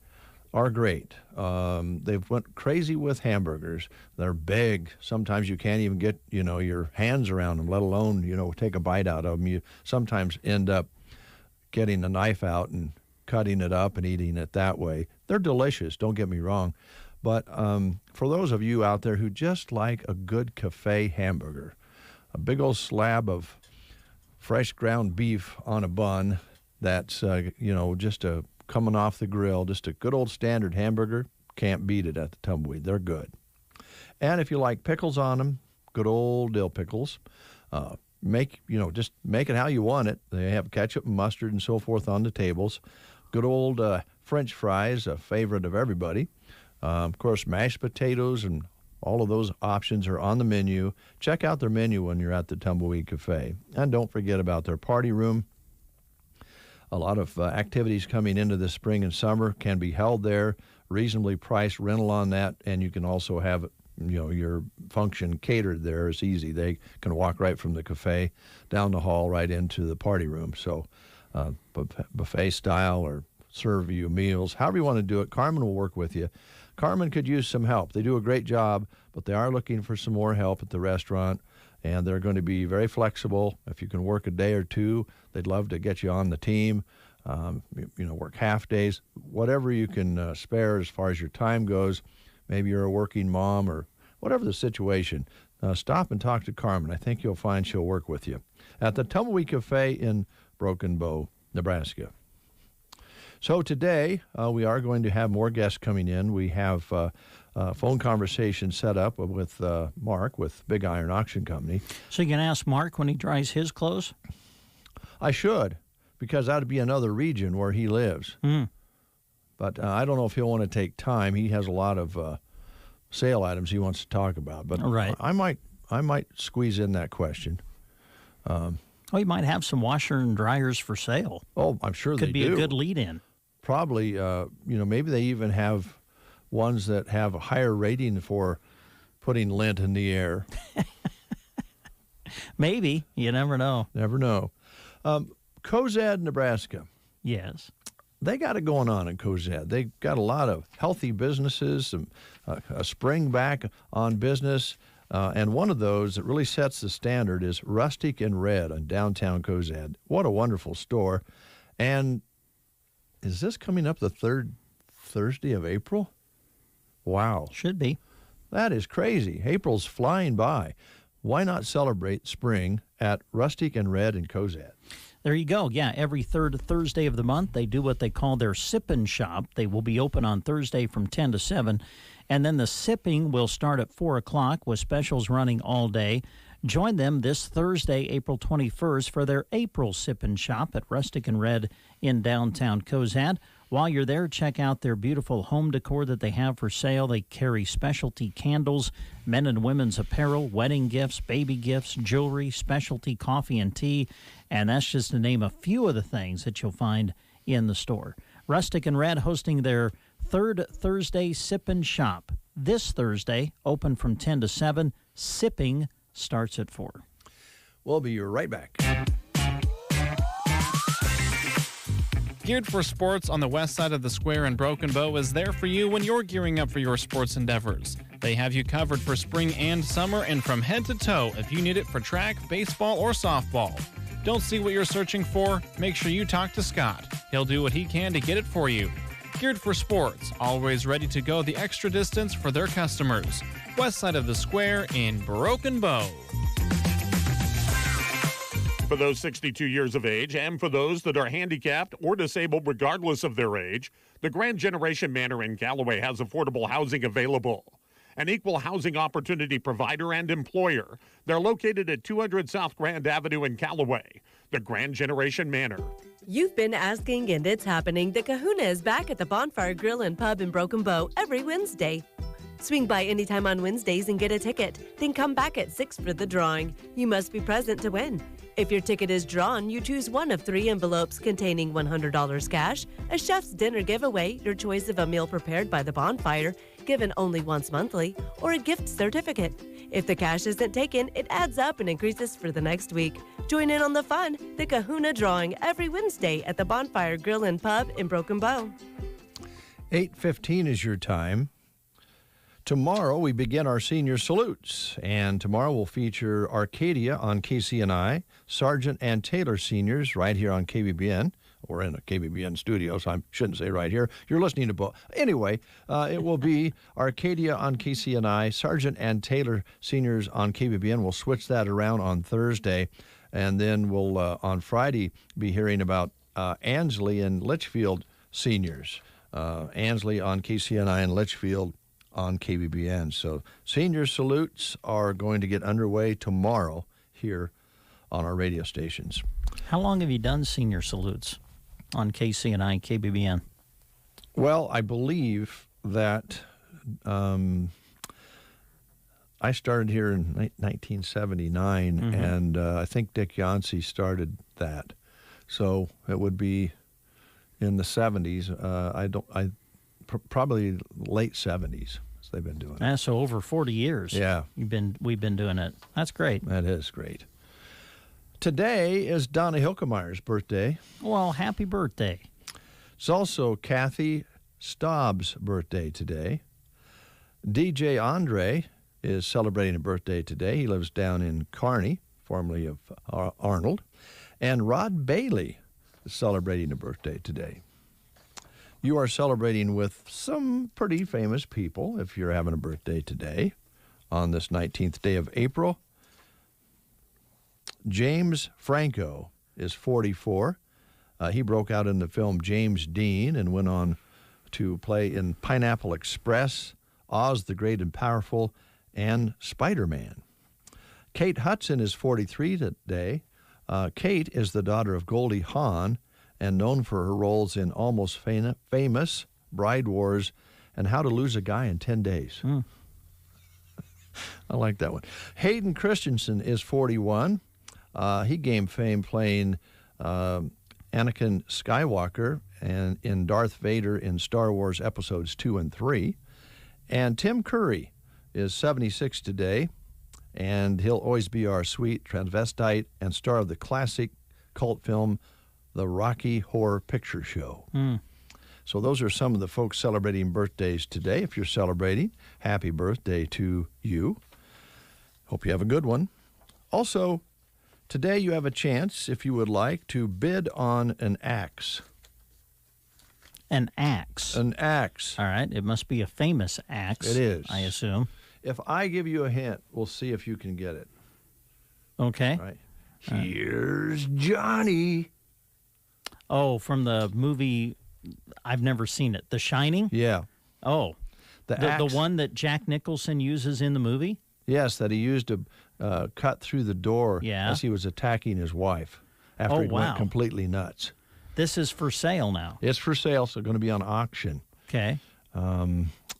are great. They've went crazy with hamburgers. They're big. Sometimes you can't even get, your hands around them, let alone, take a bite out of them. You sometimes end up getting a knife out and cutting it up and eating it that way. They're delicious, don't get me wrong. But for those of you out there who just like a good cafe hamburger, a big old slab of fresh ground beef on a bun that's, just coming off the grill, just a good old standard hamburger, can't beat it at the Tumbleweed. They're good. And if you like pickles on them, good old dill pickles, just make it how you want it. They have ketchup and mustard and so forth on the tables. Good old French fries, a favorite of everybody. Of course, mashed potatoes and all of those options are on the menu. Check out their menu when you're at the Tumbleweed Cafe. And don't forget about their party room. A lot of activities coming into the spring and summer can be held there, reasonably priced rental on that, and you can also have your function catered there. It's easy. They can walk right from the cafe down the hall right into the party room. So buffet style or serve you meals, however you want to do it. Carmen will work with you. Carmen could use some help. They do a great job, but they are looking for some more help at the restaurant, and they're going to be very flexible. If you can work a day or two, they'd love to get you on the team. Work half days, whatever you can spare as far as your time goes. Maybe you're a working mom or whatever the situation. Stop and talk to Carmen. I think you'll find she'll work with you at the Tumbleweed Cafe in Broken Bow, Nebraska. So today we are going to have more guests coming in. We have phone conversation set up with Mark with Big Iron Auction Company. So you can ask Mark when he dries his clothes? I should, because that would be another region where he lives. But I don't know if he'll want to take time. He has a lot of sale items he wants to talk about. But right. I might squeeze in that question. You might have some washer and dryers for sale. Oh, I'm sure they do. Could be a good lead-in. Probably, maybe they even have ones that have a higher rating for putting lint in the air. Maybe. You never know. Never know. Cozad, Nebraska. Yes. They got it going on in Cozad. They got a lot of healthy businesses, a spring back on business, and one of those that really sets the standard is Rustic and Red in downtown Cozad. What a wonderful store. And is this coming up the third Thursday of April? Wow. Should be. That is crazy. April's flying by. Why not celebrate spring at Rustic and Red in Cozad? There you go. Yeah, every third Thursday of the month, they do what they call their Sippin' Shop. They will be open on Thursday from 10 to 7. And then the sipping will start at 4 o'clock with specials running all day. Join them this Thursday, April 21st, for their April Sippin' Shop at Rustic and Red in downtown Cozad. While you're there, check out their beautiful home decor that they have for sale. They carry specialty candles, men and women's apparel, wedding gifts, baby gifts, jewelry, specialty coffee and tea, and that's just to name a few of the things that you'll find in the store. Rustic and Red hosting their third Thursday Sip and Shop. This Thursday, open from 10 to 7. Sipping starts at 4. We'll be right back. Geared for Sports on the west side of the square in Broken Bow is there for you when you're gearing up for your sports endeavors. They have you covered for spring and summer and from head to toe if you need it for track, baseball, or softball. Don't see what you're searching for? Make sure you talk to Scott. He'll do what he can to get it for you. Geared for Sports, always ready to go the extra distance for their customers. West side of the square in Broken Bow. For those 62 years of age and for those that are handicapped or disabled regardless of their age, the Grand Generation Manor in Callaway has affordable housing available. An equal housing opportunity provider and employer. They're located at 200 South Grand Avenue in Callaway. The Grand Generation Manor. You've been asking and it's happening. The Kahuna is back at the Bonfire Grill and Pub in Broken Bow every Wednesday. Swing by anytime on Wednesdays and get a ticket. Then come back at 6 for the drawing. You must be present to win. If your ticket is drawn, you choose one of 3 envelopes containing $100 cash, a chef's dinner giveaway, your choice of a meal prepared by the Bonfire, given only once monthly, or a gift certificate. If the cash isn't taken, it adds up and increases for the next week. Join in on the fun, the Kahuna drawing, every Wednesday at the Bonfire Grill and Pub in Broken Bow. 8:15 is your time. Tomorrow we begin our senior salutes, and tomorrow we'll feature Arcadia on KCNI, Sargent and Taylor seniors right here on KBBN. We're in a KBBN studio, so I shouldn't say right here. You're listening to both. Anyway, it will be Arcadia on KCNI, Sargent and Taylor seniors on KBBN. We'll switch that around on Thursday, and then we'll on Friday be hearing about Ansley and Litchfield seniors. Ansley on KCNI and Litchfield on KBBN. So senior salutes are going to get underway tomorrow here on our radio stations. How long have you done senior salutes on KCNI and KBBN? Well, I believe that I started here in 1979, and I think Dick Yancey started that. So it would be in the 70s. Probably late 70s. So they've been doing it. So over 40 years. Yeah. We've been doing it. That's great. That is great. Today is Donna Hilkemeyer's birthday. Well, happy birthday. It's also Kathy Staub's birthday today. DJ Andre is celebrating a birthday today. He lives down in Kearney, formerly of Arnold. And Rod Bailey is celebrating a birthday today. You are celebrating with some pretty famous people if you're having a birthday today on this 19th day of April. James Franco is 44. He broke out in the film James Dean and went on to play in Pineapple Express, Oz the Great and Powerful, and Spider-Man. Kate Hudson is 43 today. Kate is the daughter of Goldie Hawn and known for her roles in Almost Famous, Bride Wars, and How to Lose a Guy in 10 Days. I like that one. Hayden Christensen is 41. He gained fame playing Anakin Skywalker and in Darth Vader in Star Wars Episodes 2 and 3. And Tim Curry is 76 today, and he'll always be our sweet transvestite and star of the classic cult film The Rocky Horror Picture Show. So those are some of the folks celebrating birthdays today. If you're celebrating, happy birthday to you. Hope you have a good one. Also, today you have a chance, if you would like, to bid on an axe. An axe? An axe. All right. It must be a famous axe. It is. I assume. If I give you a hint, we'll see if you can get it. Okay. All right. Here's Johnny. Oh, from the movie, I've never seen it. The Shining? Yeah. Oh. The axe. one that Jack Nicholson uses in the movie? Yes, that he used to cut through the door as he was attacking his wife after he went completely nuts. This is for sale now. It's for sale, so going to be on auction. Okay.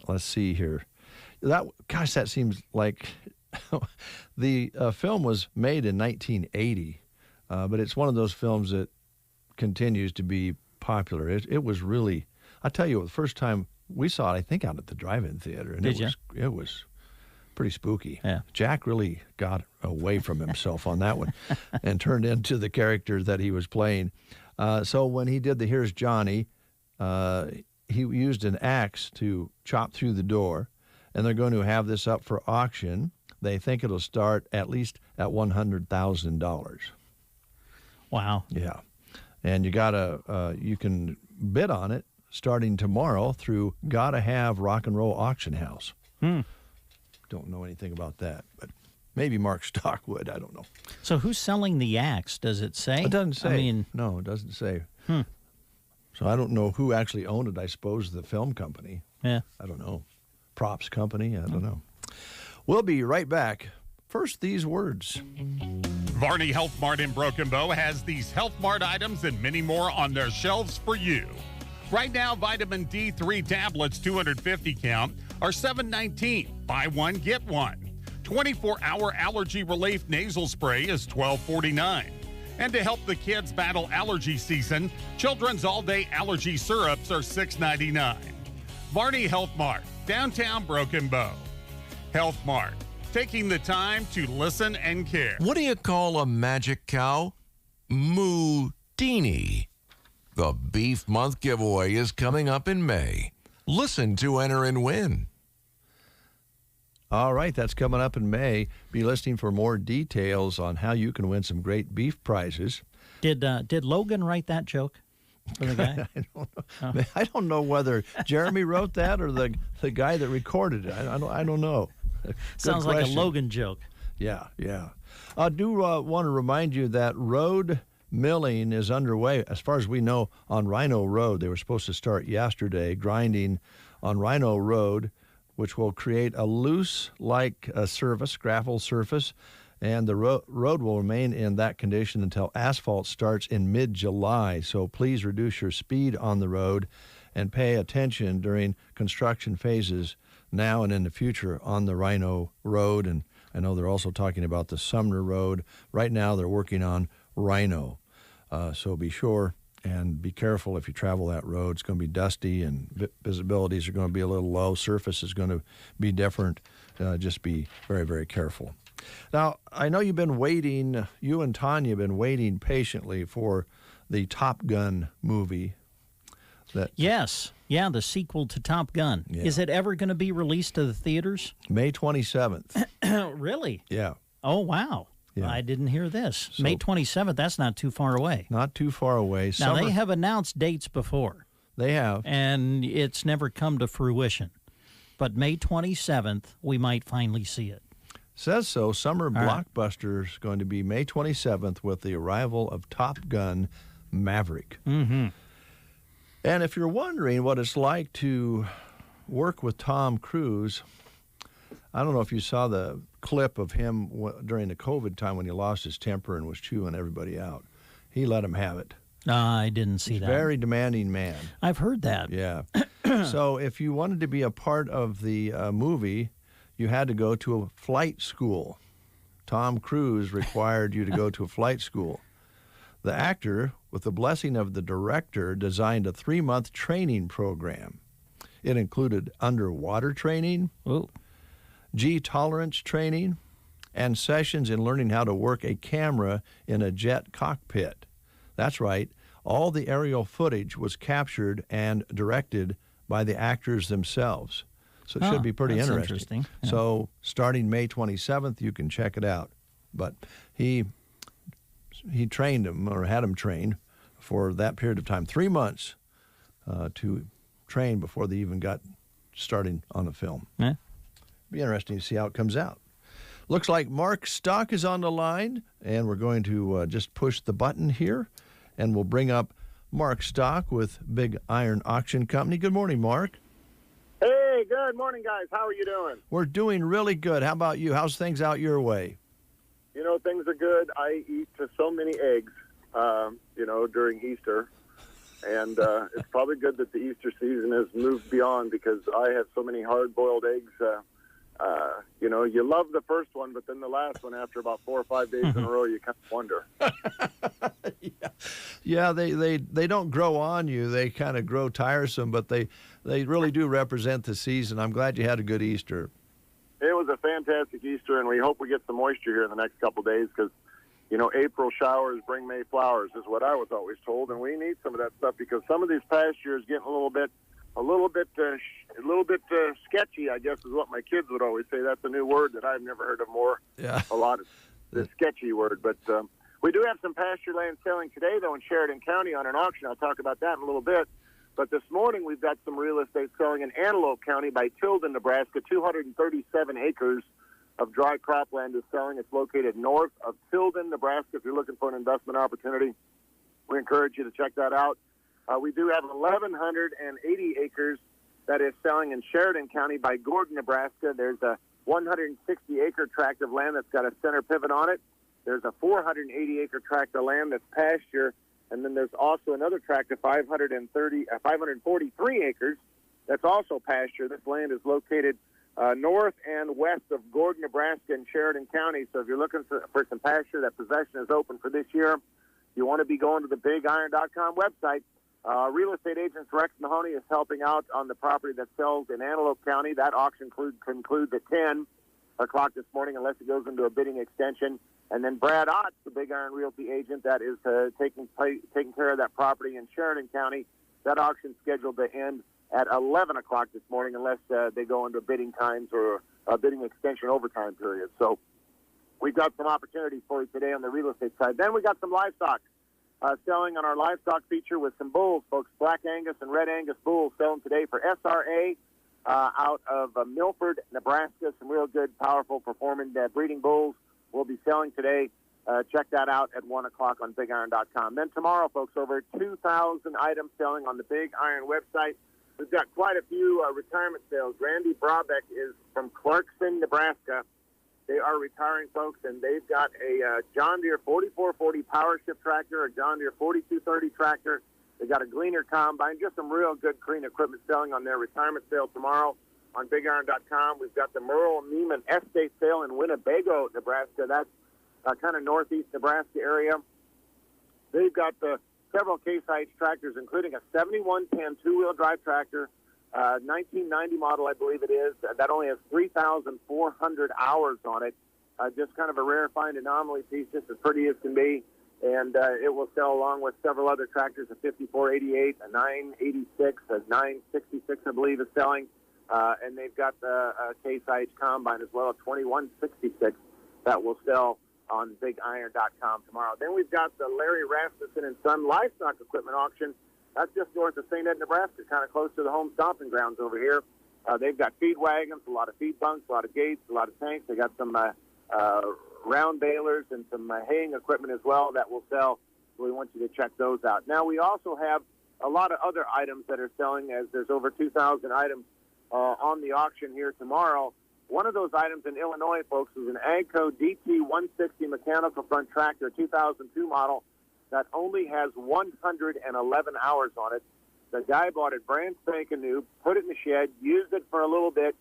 Let's see here. That seems like the film was made in 1980, but it's one of those films that continues to be popular. It was really, I tell you, the first time we saw it, I think out at the drive-in theater, and it was pretty spooky. Yeah. Jack really got away from himself on that one and turned into the character that he was playing. So when he did the Here's Johnny, he used an axe to chop through the door, and they're going to have this up for auction. They think it'll start at least at $100,000. Wow. Yeah. And you can bid on it starting tomorrow through Gotta Have Rock and Roll Auction House. Don't know anything about that, but maybe Mark Stock would. I don't know. So who's selling the axe? Does it say? It doesn't say. I mean, no, it doesn't say. So I don't know who actually owned it. I suppose the film company. Yeah. I don't know. Props company. I don't know. We'll be right back. First, these words. Varney Health Mart in Broken Bow has these Health Mart items and many more on their shelves for you. Right now, vitamin D3 tablets, 250 count, are $7.19. Buy one, get one. 24-hour allergy relief nasal spray is $12.49. And to help the kids battle allergy season, Children's All-Day Allergy Syrups are $6.99. Varney Health Mart, downtown Broken Bow. Health Mart, taking the time to listen and care. What do you call a magic cow? Moodini. The Beef Month giveaway is coming up in May. Listen to enter and win. All right, that's coming up in May. Be listening for more details on how you can win some great beef prizes. Did Logan write that joke for the guy? I don't know. I don't know whether Jeremy wrote that or the guy that recorded it. I don't know. Sounds like a Logan joke. Yeah. I do want to remind you that road milling is underway. As far as we know, on Rhino Road, they were supposed to start yesterday, grinding on Rhino Road, which will create a loose-like surface, gravel surface, and the road will remain in that condition until asphalt starts in mid-July. So please reduce your speed on the road and pay attention during construction phases now and in the future on the Rhino Road. And I know they're also talking about the Sumner Road. Right now they're working on Rhino. So be sure And be careful if you travel that road. It's going to be dusty, and visibilities are going to be a little low. Surface is going to be different. Just be very, very careful. Now, I know you've been waiting, you and Tanya have been waiting patiently for the Top Gun movie. Yes. Yeah, the sequel to Top Gun. Yeah. Is it ever going to be released to the theaters? May 27th. Really? Yeah. Oh, wow. Yeah. I didn't hear this. So- May 27th, that's not too far away. Not too far away. Now, they have announced dates before. They have. And it's never come to fruition. But May 27th, we might finally see it. Says so. Summer right. blockbuster is going to be May 27th with the arrival of Top Gun Maverick. Mm-hmm. And if you're wondering what it's like to work with Tom Cruise, I don't know if you saw the clip of him during the COVID time when he lost his temper and was chewing everybody out. He let him have it. I didn't see that. Very demanding man. I've heard that. Yeah. So if you wanted to be a part of the movie, you had to go to a flight school. Tom Cruise required you to go to a flight school. The actor, with the blessing of the director, designed a 3-month training program. It included underwater training, G-tolerance training, and sessions in learning how to work a camera in a jet cockpit. That's right. All the aerial footage was captured and directed by the actors themselves. So it should be pretty that's interesting. Yeah. So starting May 27th, you can check it out. But he trained him, or had him trained, for that period of time, 3 months to train before they even got starting on the film. Yeah. Be interesting to see how it comes out. Looks like Mark Stock is on the line, and we're going to just push the button here, and we'll bring up Mark Stock with Big Iron Auction Company. Good morning, Mark. Hey, good morning, guys. How are you doing? We're doing really good. How about you? How's things out your way? You know, things are good. I eat so many eggs, during Easter. And it's probably good that the Easter season has moved beyond, because I have so many hard-boiled eggs. You love the first one, but then the last one, after about 4 or 5 days in a row, you kind of wonder. Yeah, they don't grow on you. They kind of grow tiresome, but they really do represent the season. I'm glad you had a good Easter. It was a fantastic Easter, and we hope we get some moisture here in the next couple of days, because, April showers bring May flowers is what I was always told, and we need some of that stuff, because some of these pastures getting a little bit sketchy, I guess is what my kids would always say. That's a new word that I've never heard of a lot. The sketchy word. But we do have some pasture land selling today, though, in Sheridan County on an auction. I'll talk about that in a little bit. But this morning we've got some real estate selling in Antelope County by Tilden, Nebraska. 237 acres of dry cropland is selling. It's located north of Tilden, Nebraska. If you're looking for an investment opportunity, we encourage you to check that out. We do have 1,180 acres that is selling in Sheridan County by Gordon, Nebraska. There's a 160-acre tract of land that's got a center pivot on it. There's a 480-acre tract of land that's pasture. And then there's also another tract of 543 acres that's also pasture. This land is located north and west of Gordon, Nebraska and Sheridan County. So if you're looking for some pasture, that possession is open for this year. You want to be going to the BigIron.com website. Real estate agent Rex Mahoney is helping out on the property that sells in Antelope County. That auction concludes at 10 o'clock this morning, unless it goes into a bidding extension. And then Brad Ott, the Big Iron Realty agent that is taking care of that property in Sheridan County, that auction's scheduled to end at 11 o'clock this morning, unless they go into bidding times or a bidding extension overtime period. So we've got some opportunities for you today on the real estate side. Then we got some livestock selling on our livestock feature with some bulls, folks. Black Angus and Red Angus bulls selling today for SRA out of Milford, Nebraska. Some real good, powerful, performing breeding bulls will be selling today. Check that out at 1 o'clock on BigIron.com. Then tomorrow, folks, over 2,000 items selling on the Big Iron website. We've got quite a few retirement sales. Randy Brabeck is from Clarkson, Nebraska. They are retiring, folks, and they've got a John Deere 4440 Power Shift tractor, a John Deere 4230 tractor. They got a Gleaner combine, just some real good green equipment selling on their retirement sale tomorrow on BigIron.com. We've got the Merle Neiman Estate sale in Winnebago, Nebraska. That's kind of northeast Nebraska area. They've got the several Case IH tractors, including a 7110 two-wheel drive tractor, 1990 model, I believe it is. That only has 3,400 hours on it. Just kind of a rare find anomaly piece, just as pretty as can be. And it will sell along with several other tractors, a 5488, a 986, a 966, I believe, is selling. And they've got the Case IH Combine as well, a 2166 that will sell on BigIron.com tomorrow. Then we've got the Larry Rasmussen and Son Livestock Equipment Auction. That's just north of St. Ed, Nebraska, kind of close to the home stomping grounds over here. They've got feed wagons, a lot of feed bunks, a lot of gates, a lot of tanks. They got some round balers and some haying equipment as well that will sell. So we want you to check those out. Now, we also have a lot of other items that are selling, as there's over 2,000 items on the auction here tomorrow. One of those items in Illinois, folks, is an AGCO DT160 mechanical front tractor, 2002 model, that only has 111 hours on it. The guy bought it brand spanking new, put it in the shed, used it for a little bit,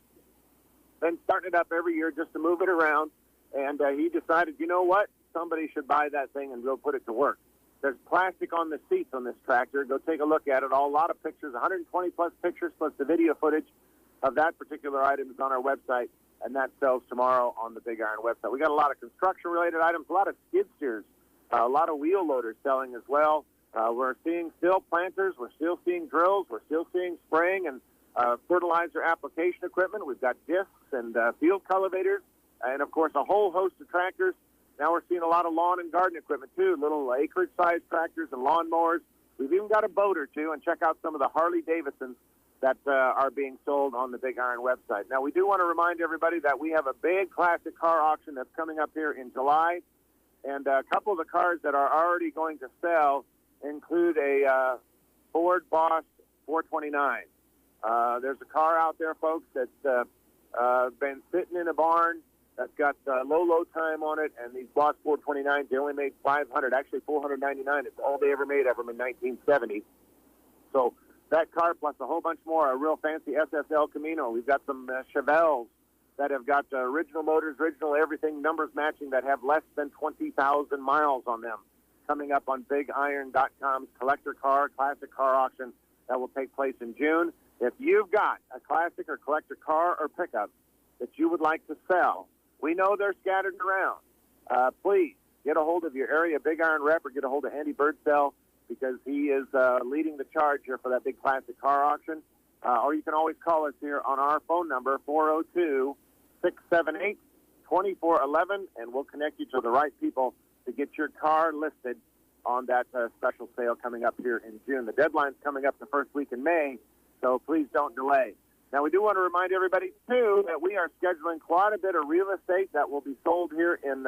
then starting it up every year just to move it around. And he decided, you know what? Somebody should buy that thing and go put it to work. There's plastic on the seats on this tractor. Go take a look at it. A lot of pictures, 120-plus pictures, plus the video footage of that particular item is on our website, and that sells tomorrow on the Big Iron website. We got a lot of construction-related items, a lot of skid steers, a lot of wheel loaders selling as well. We're seeing still planters. We're still seeing drills. We're still seeing spraying and fertilizer application equipment. We've got discs and field cultivators, and, of course, a whole host of tractors. Now we're seeing a lot of lawn and garden equipment, too, little acreage-sized tractors and lawnmowers. We've even got a boat or two, and check out some of the Harley-Davidsons that are being sold on the Big Iron website. Now, we do want to remind everybody that we have a big classic car auction that's coming up here in July, and a couple of the cars that are already going to sell include a Ford Boss 429. There's a car out there, folks, that's been sitting in a barn that's got low time on it, and these Boss 429s, they only made 500, actually 499. It's all they ever made of them in 1970. So that car plus a whole bunch more, a real fancy SSL Camino. We've got some Chevelles that have got original motors, original everything, numbers matching, that have less than 20,000 miles on them, coming up on BigIron.com's collector car, classic car auction that will take place in June. If you've got a classic or collector car or pickup that you would like to sell, we know they're scattered around. Please get a hold of your area Big Iron rep or get a hold of Andy Birdsell, because he is leading the charge here for that big classic car auction. Or you can always call us here on our phone number, 402-678-2411, and we'll connect you to the right people to get your car listed on that special sale coming up here in June. The deadline's coming up the first week in May, so please don't delay. Now, we do want to remind everybody, too, that we are scheduling quite a bit of real estate that will be sold here in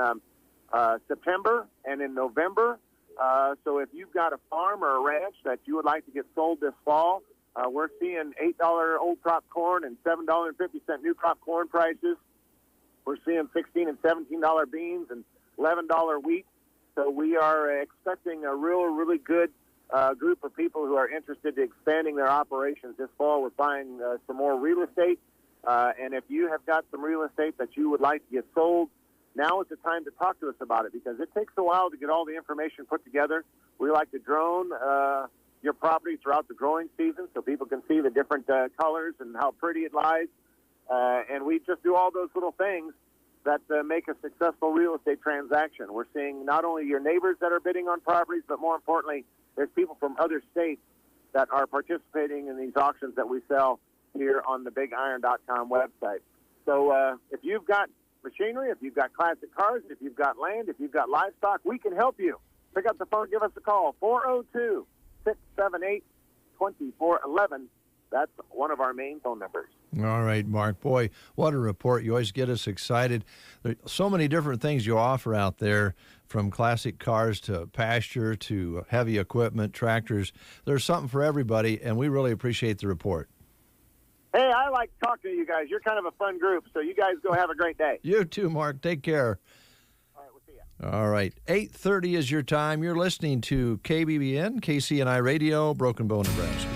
September and in November. So if you've got a farm or a ranch that you would like to get sold this fall, we're seeing $8 old crop corn and $7.50 new crop corn prices. We're seeing $16 and $17 beans and $11 wheat. So we are expecting a really good group of people who are interested in expanding their operations this fall with buying some more real estate. And if you have got some real estate that you would like to get sold, now is the time to talk to us about it, because it takes a while to get all the information put together. We like to drone your property throughout the growing season so people can see the different colors and how pretty it lies. And we just do all those little things that make a successful real estate transaction. We're seeing not only your neighbors that are bidding on properties, but more importantly, there's people from other states that are participating in these auctions that we sell here on the BigIron.com website. So if you've got machinery, if you've got classic cars, if you've got land, if you've got livestock, we can help you. Pick up the phone, give us a call, 402-678-2411. That's one of our main phone numbers. All right, Mark. Boy, what a report. You always get us excited. There's so many different things you offer out there, from classic cars to pasture to heavy equipment, tractors. There's something for everybody, and we really appreciate the report. Hey, I like talking to you guys. You're kind of a fun group, so you guys go have a great day. You too, Mark. Take care. All right, we'll see you. All right, 8:30 is your time. You're listening to KBBN, KCNI Radio, Broken Bow, Nebraska.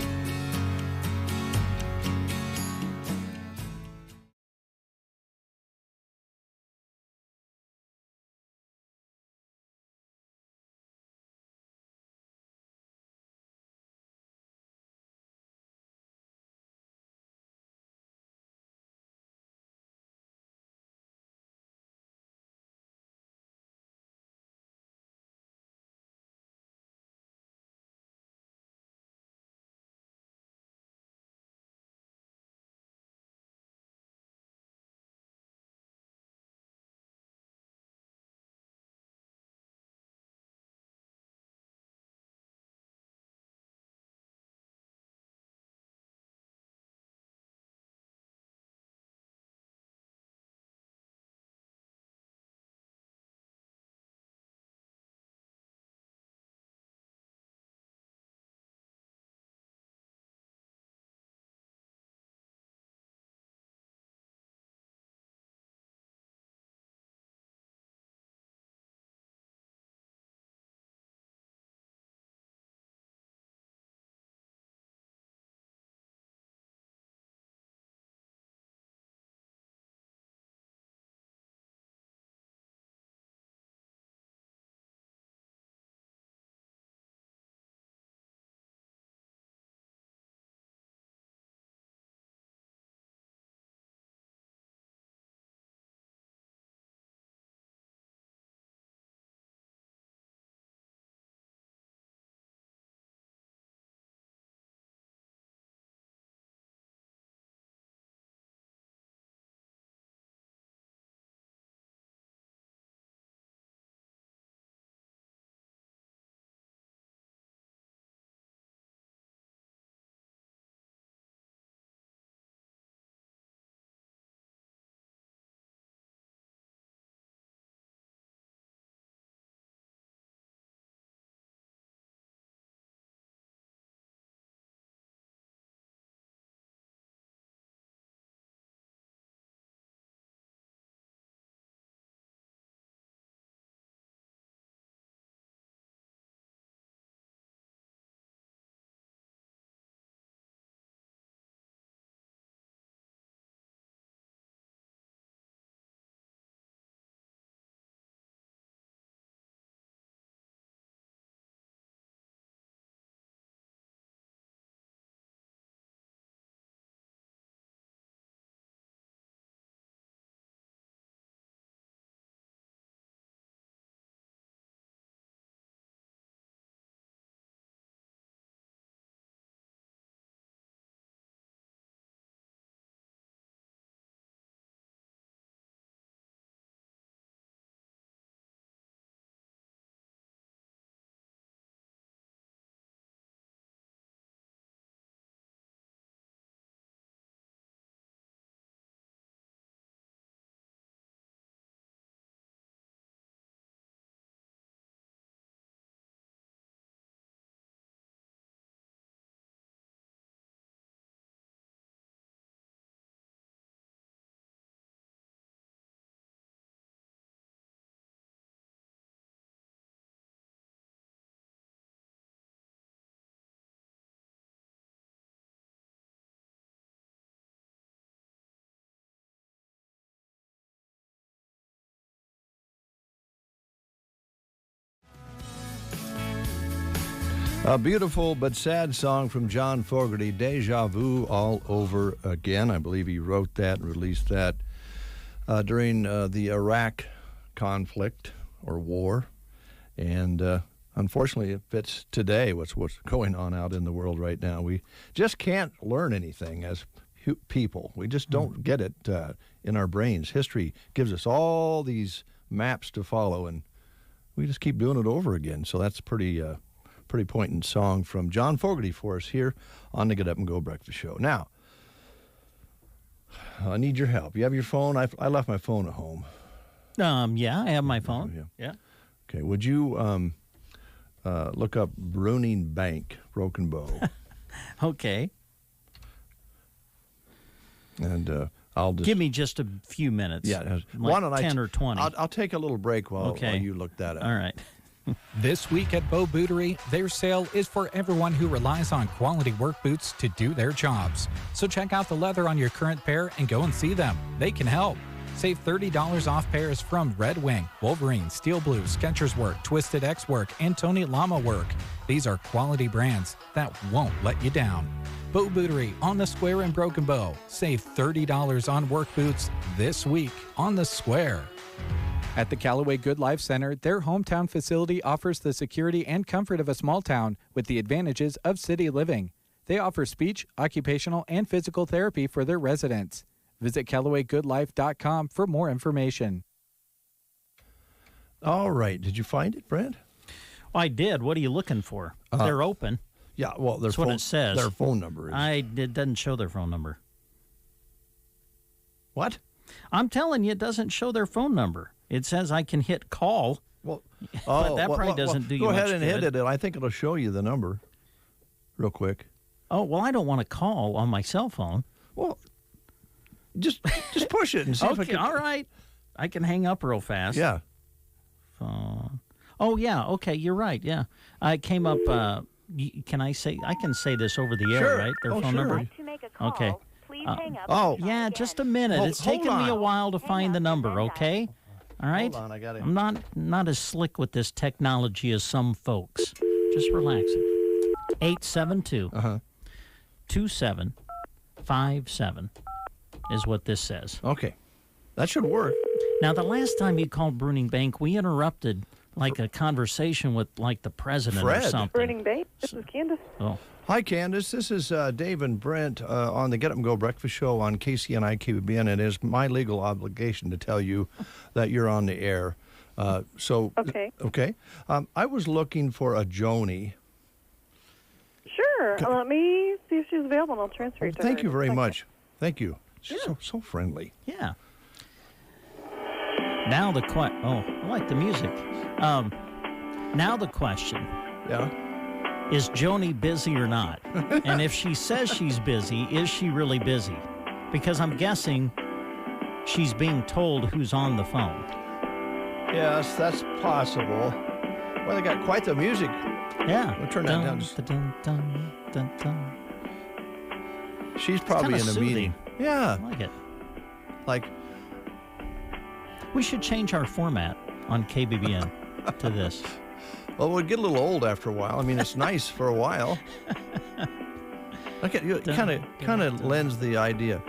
A beautiful but sad song from John Fogerty, Deja Vu All Over Again. I believe he wrote that and released that during the Iraq conflict or war. And unfortunately, it fits today what's going on out in the world right now. We just can't learn anything as people. We just don't get it in our brains. History gives us all these maps to follow, and we just keep doing it over again. So that's pretty poignant song from John Fogerty for us here on the Get Up and Go Breakfast Show. Now, I need your help. You have your phone? I left my phone at home. Yeah, I have my phone. Yeah. Okay, would you look up Bruning Bank, Broken Bow? Okay. And I'll just... Give me just a few minutes. Yeah. Like 10 or 20. I'll take a little break while you look that up. All right. This week at Bow Bootery, their sale is for everyone who relies on quality work boots to do their jobs. So check out the leather on your current pair and go and see them. They can help. Save $30 off pairs from Red Wing, Wolverine, Steel Blue, Skechers Work, Twisted X Work, and Tony Lama Work. These are quality brands that won't let you down. Bow Bootery on the Square in Broken Bow. Save $30 on work boots this week on the Square. At the Callaway Good Life Center, their hometown facility offers the security and comfort of a small town with the advantages of city living. They offer speech, occupational, and physical therapy for their residents. Visit CallawayGoodLife.com for more information. All right. Did you find it, Brent? Well, I did. What are you looking for? They're open. Yeah, well, that's what it says. Their phone number is. It doesn't show their phone number. What? I'm telling you, it doesn't show their phone number. It says I can hit call. Well, but that probably doesn't do you much good. Go ahead and hit it. I think it'll show you the number real quick. Oh, well, I don't want to call on my cell phone. Well, just push it and see if it can. All right. I can hang up real fast. Yeah. Phone. Oh, yeah. Okay, you're right. Yeah. I came up. Can I say? I can say this over the air, right? Their phone number. To make a call, okay. please hang up. Yeah, just a minute. It's taken me a while to find the number. Okay. All right. Hold on, I got it. I'm not as slick with this technology as some folks. Just relax. 872 2757 is what this says. Okay. That should work. Now, the last time you called Bruning Bank, we interrupted like a conversation with like the president Fred. or something. Bruning Bank, this is Candace. Oh. Hi, Candace. This is Dave and Brent on the Get Up and Go Breakfast Show on KCNI KBBN. It is my legal obligation to tell you that you're on the air. Okay. Okay. I was looking for a Joni. Sure. Let me see if she's available, and I'll transfer you to her. Thank you very Okay. much. Thank you. She's so friendly. Yeah. Now the I like the music. Now the question. Yeah. Is Joni busy or not? And if she says she's busy, is she really busy? Because I'm guessing she's being told who's on the phone. Yes, that's possible. Well, they got quite the music. Yeah. We'll turn that down. She's probably in a soothing. meeting. Yeah. I like it. Like, we should change our format on KBBN to this. Well, it would get a little old after a while. I mean, it's nice for a while. Okay, it kind of lends the idea.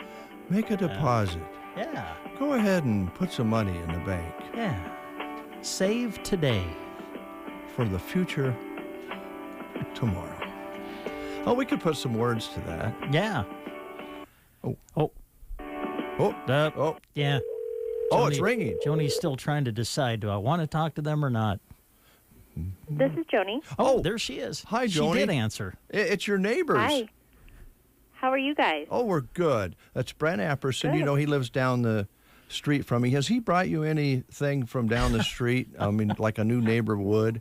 Make a deposit. Yeah. Go ahead and put some money in the bank. Yeah. Save today. For the future tomorrow. Oh, we could put some words to that. Yeah. Yeah. Oh, it's ringing. Joni's still trying to decide, do I want to talk to them or not? This is Joni. Oh, there she is. Hi, Joni. She did answer. It's your neighbors. Hi. How are you guys? Oh, we're good. That's Brent Apperson. Good. You know, he lives down the street from me. Has he brought you anything from down the street? I mean, like a new neighbor would?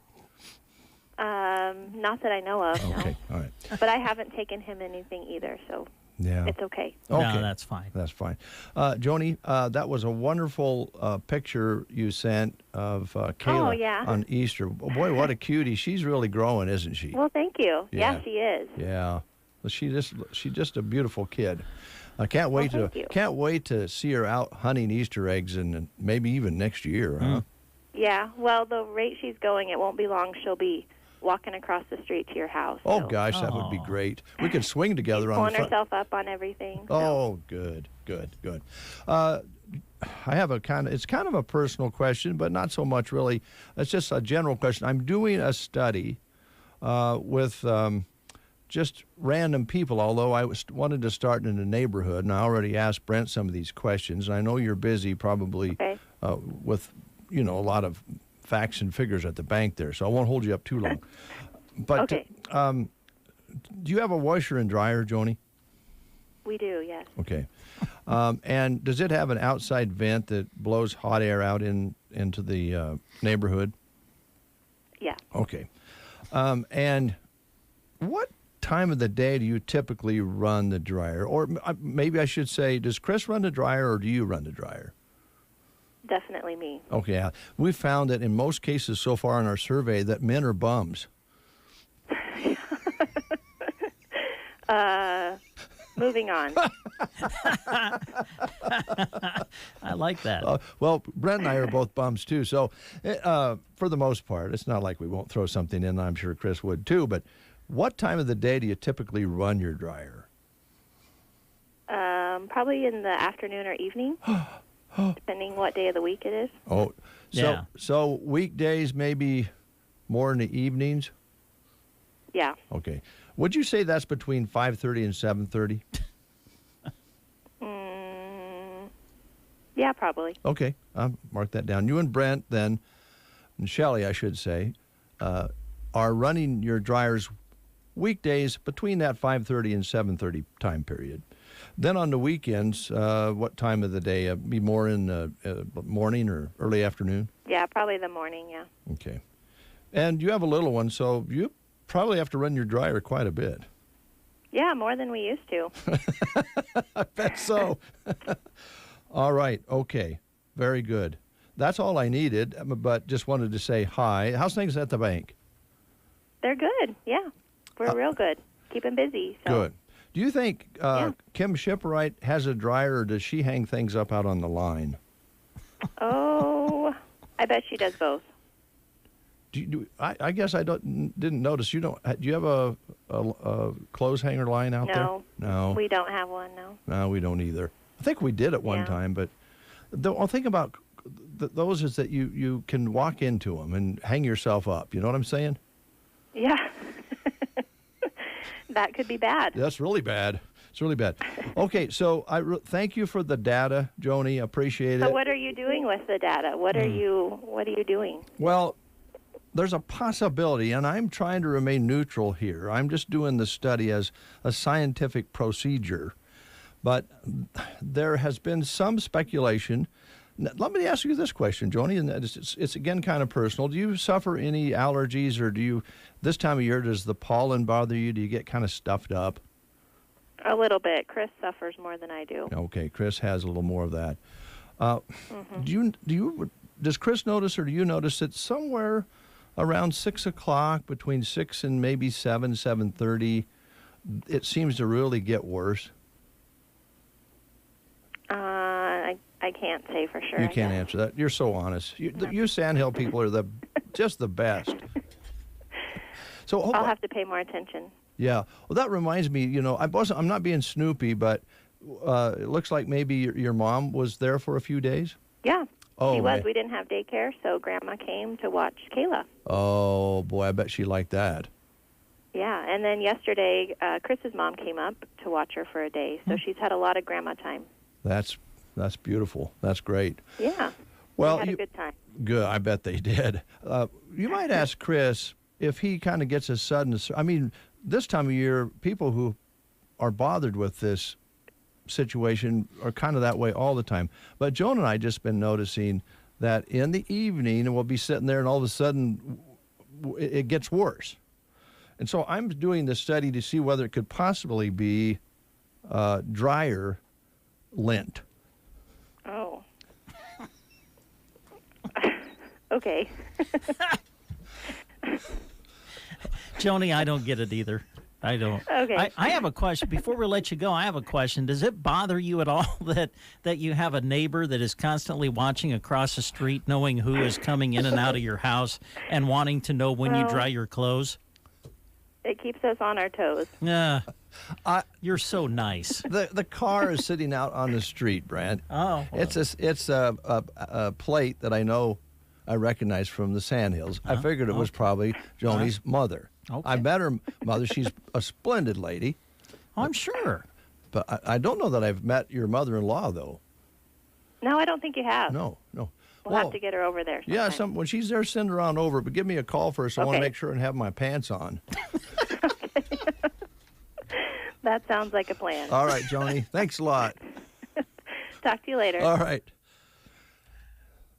Not that I know of, Okay, all right. But I haven't taken him anything either, so Yeah. it's okay. Okay. No, that's fine. That's fine. Joni, that was a wonderful picture you sent of Kayla Oh, yeah. on Easter. Boy, what a cutie. She's really growing, isn't she? Well, thank you. Yeah. Yeah, she is. Yeah. Well, she's just a beautiful kid. I can't wait thank you. can't wait to see her out hunting Easter eggs and maybe even next year, huh? Yeah, well, the rate she's going, it won't be long. She'll be walking across the street to your house. Oh, so. gosh, that would be great. We could swing together on Pulling the front. herself up on everything. So. Oh, good. I have it's kind of a personal question, but not so much really. It's just a general question. I'm doing a study with just random people, although I wanted to start in a neighborhood, and I already asked Brent some of these questions, and I know you're busy probably with, a lot of facts and figures at the bank there, so I won't hold you up too long. But do you have a washer and dryer, Joni? We do, yes. Okay. And does it have an outside vent that blows hot air out into the neighborhood? Yeah. Okay. And what time of the day do you typically run the dryer? Or maybe I should say, does Chris run the dryer or do you run the dryer? Definitely me. Okay. We found that in most cases so far in our survey that men are bums. Moving on. I like that. Well, Brent and I are both bums too. So for the most part, it's not like we won't throw something in. I'm sure Chris would too. But what time of the day do you typically run your dryer? Probably in the afternoon or evening, depending what day of the week it is. Oh, Yeah. So weekdays maybe more in the evenings? Yeah. Okay. Would you say that's between 5:30 and 7:30? Yeah, probably. Okay. I'll mark that down. You and Brent then, and Shelley, I should say, are running your dryers weekdays between that 5:30 and 7:30 time period. Then on the weekends, what time of the day? Be more in the morning or early afternoon? Yeah, probably the morning, yeah. Okay. And you have a little one, so you probably have to run your dryer quite a bit. Yeah, more than we used to. I bet so. All right. Okay. Very good. That's all I needed, but just wanted to say hi. How's things at the bank? They're good, yeah. We're real good. Keep them busy. So. Good. Do you think Kim Shipwright has a dryer, or does she hang things up out on the line? Oh, I bet she does both. I guess I didn't notice. Do you have a clothes hanger line out there? No. We don't have one, no. No, we don't either. I think we did at one time, but the thing about those is that you can walk into them and hang yourself up. You know what I'm saying? Yeah. That could be bad. That's really bad. It's really bad. Okay, so thank you for the data, Joni. Appreciate it. So what are you doing with the data? What are you doing? Well, there's a possibility, and I'm trying to remain neutral here. I'm just doing the study as a scientific procedure. But there has been some speculation. Let me ask you this question, Joni, and it's again kind of personal. Do you suffer any allergies, or this time of year, does the pollen bother you? Do you get kind of stuffed up? A little bit. Chris suffers more than I do. Okay, Chris has a little more of that. Does Chris notice, or do you notice that somewhere around 6 o'clock, between 6 and maybe 7:30, it seems to really get worse? I can't say for sure. You can't answer that. You're so honest. You Sandhill people are just the best. So I'll have to pay more attention. Yeah. Well, that reminds me. I'm not being snoopy, but it looks like maybe your mom was there for a few days. Yeah. Oh, she was. We didn't have daycare, so Grandma came to watch Kayla. Oh boy, I bet she liked that. Yeah, and then yesterday, Chris's mom came up to watch her for a day, so she's had a lot of grandma time. That's beautiful. That's great. Yeah. Well, we had a good time. Good. I bet they did. You might ask Chris if he kind of gets a sudden. I mean, this time of year, people who are bothered with this situation are kind of that way all the time. But Joan and I just been noticing that in the evening, and we'll be sitting there, and all of a sudden, it gets worse. And so I'm doing this study to see whether it could possibly be dryer lint. Oh. Okay. Joni, I don't get it either. I don't. Okay. I have a question. Before we let you go, I have a question. Does it bother you at all that you have a neighbor that is constantly watching across the street, knowing who is coming in and out of your house and wanting to know when you Well- dry your clothes? It keeps us on our toes. Yeah. You're so nice. The car is sitting out on the street, Brent. Oh. It's a plate that I recognize from the Sandhills. I figured it was probably Joni's mother. Okay. I met her mother. She's a splendid lady. I'm sure. But I don't know that I've met your mother-in-law, though. No, I don't think you have. No. We'll have to get her over there. Yeah, sometime. when she's there, send her on over. But give me a call first. I want to Okay. make sure and have my pants on. That sounds like a plan. All right, Joni. Thanks a lot. Talk to you later. All right.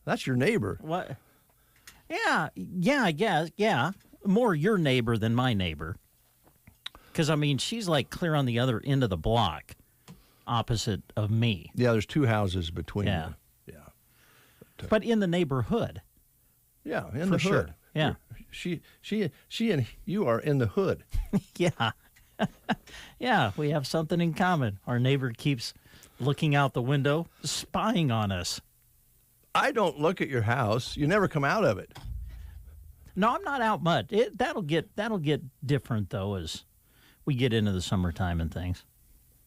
That's your neighbor. What? Yeah, I guess. Yeah. More your neighbor than my neighbor. Because, I mean, she's like clear on the other end of the block, opposite of me. Yeah, there's two houses between Yeah. you. But in the neighborhood. Yeah, in For the sure. hood. Yeah. She and you are in the hood. Yeah. Yeah, we have something in common. Our neighbor keeps looking out the window, spying on us. I don't look at your house. You never come out of it. No, I'm not out much. That'll get different though as we get into the summertime and things.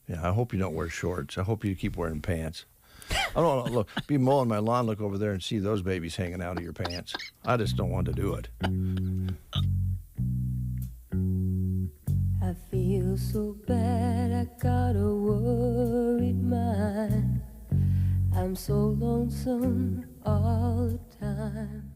Yeah, I hope you don't wear shorts. I hope you keep wearing pants. I don't want to be mowing my lawn, look over there and see those babies hanging out of your pants. I just don't want to do it. I feel so bad, I got a worried mind. I'm so lonesome all the time.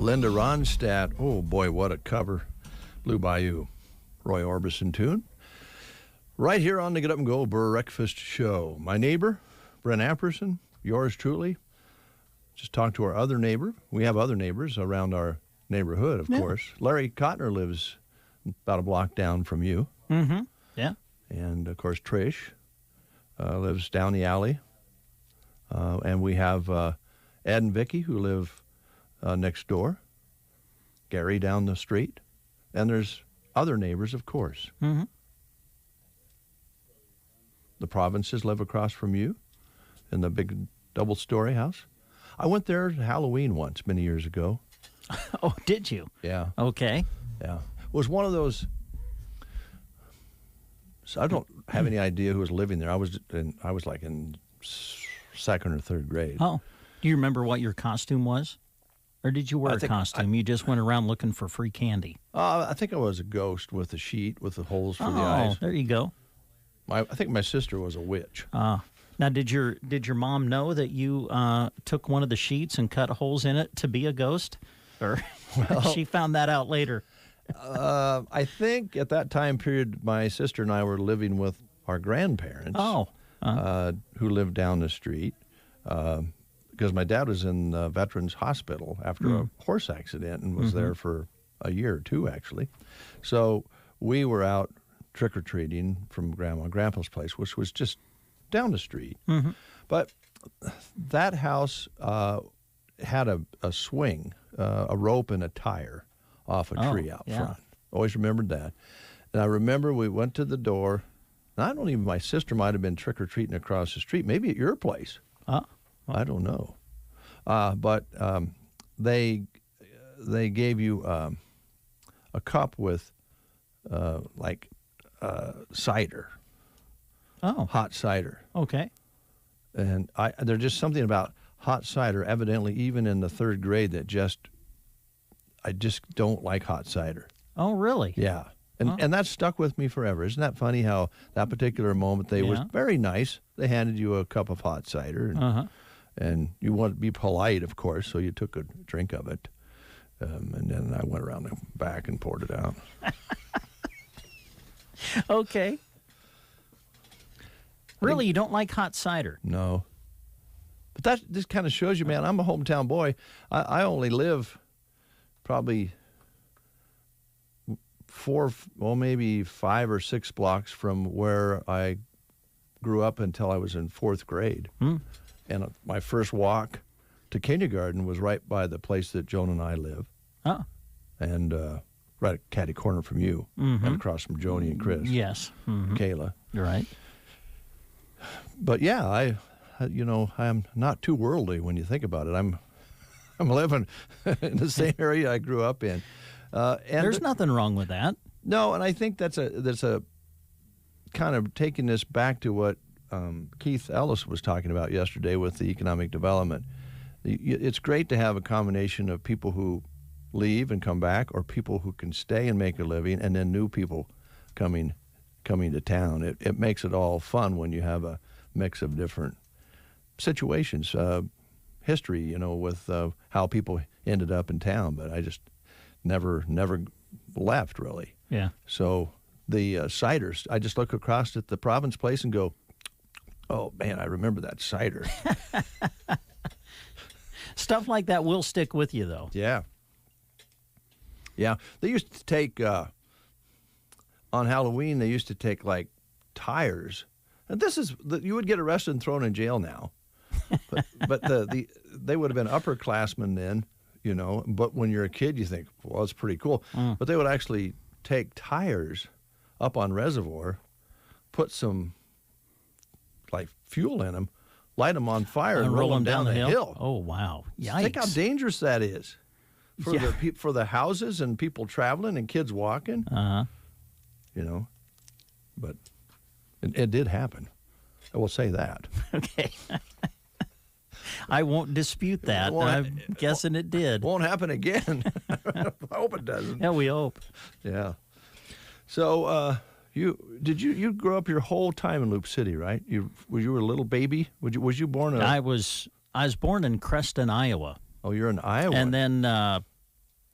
Linda Ronstadt. Oh, boy, what a cover. Blue Bayou. Roy Orbison tune. Right here on the Get Up and Go Breakfast Show. My neighbor, Brent Apperson, yours truly. Just talked to our other neighbor. We have other neighbors around our neighborhood, of course. Larry Cotner lives about a block down from you. Mm-hmm. Yeah. And, of course, Trish lives down the alley. And we have Ed and Vicky who live next door. Gary down the street. And there's other neighbors, of course. Mm-hmm. The Provinces live across from you in the big double-story house. I went there at Halloween once, many years ago. Oh, did you? Yeah. Okay. Yeah. It was one of those... So I don't have any idea who was living there. I was like in second or third grade. Oh. Do you remember what your costume was? Or did you wear a costume? You just went around looking for free candy? I think I was a ghost with a sheet with the holes for the eyes. There you go. I think my sister was a witch. Now, did your mom know that you took one of the sheets and cut holes in it to be a ghost? Or she found that out later? I think at that time period, my sister and I were living with our grandparents. Who lived down the street. Because my dad was in the Veterans Hospital after a horse accident and was there for a year or two, actually. So we were out trick-or-treating from Grandma and Grandpa's place, which was just down the street. Mm-hmm. But that house had a swing, a rope and a tire off a tree out front. Always remembered that. And I remember we went to the door. And I don't even, my sister might have been trick-or-treating across the street, maybe at your place. I don't know. But they gave you a cup with cider. Hot cider. Okay. And there's just something about hot cider, evidently even in the third grade, that I just don't like hot cider. Oh, really? Yeah. And that stuck with me forever. Isn't that funny how that particular moment was very nice. They handed you a cup of hot cider. And you wanted to be polite, of course, so you took a drink of it. And then I went around the back and poured it out. Okay. Really, you don't like hot cider? No. But that just kind of shows you, man, I'm a hometown boy. I only live probably maybe 5 or 6 blocks from where I grew up until I was in 4th grade. And my first walk to kindergarten was right by the place that Joan and I live. And right at catty corner from you, and across from Joni and Chris. Yes. Kayla. You're right. But yeah, I'm not too worldly when you think about it. I'm living in the same area I grew up in. And there's nothing wrong with that. No, and I think that's a kind of taking this back to what Keith Ellis was talking about yesterday with the economic development. It's great to have a combination of people who leave and come back, or people who can stay and make a living, and then new people coming to town. It makes it all fun when you have a mix of different situations, history, with how people ended up in town. But I just never left, really. Yeah. So the ciders, I just look across at the Province place and go, oh, man, I remember that cider. Stuff like that will stick with you, though. Yeah. Yeah. They used to take, on Halloween, they used to take, like, tires. And you would get arrested and thrown in jail now. But they would have been upperclassmen then, But when you're a kid, you think, well, it's pretty cool. But they would actually take tires up on reservoir, put some, like, fuel in them, light them on fire, and roll them down the hill. Oh, wow. Yikes. Think how dangerous that is for the houses and people traveling and kids walking. But it did happen. I will say that. Okay. I won't dispute that. I'm guessing it did. Won't happen again. I hope it doesn't. Yeah, we hope. Yeah. So, you grew up your whole time in Loop City, right? You were a little baby. Was you born? I was born in Creston, Iowa. Oh, you're in Iowa. And then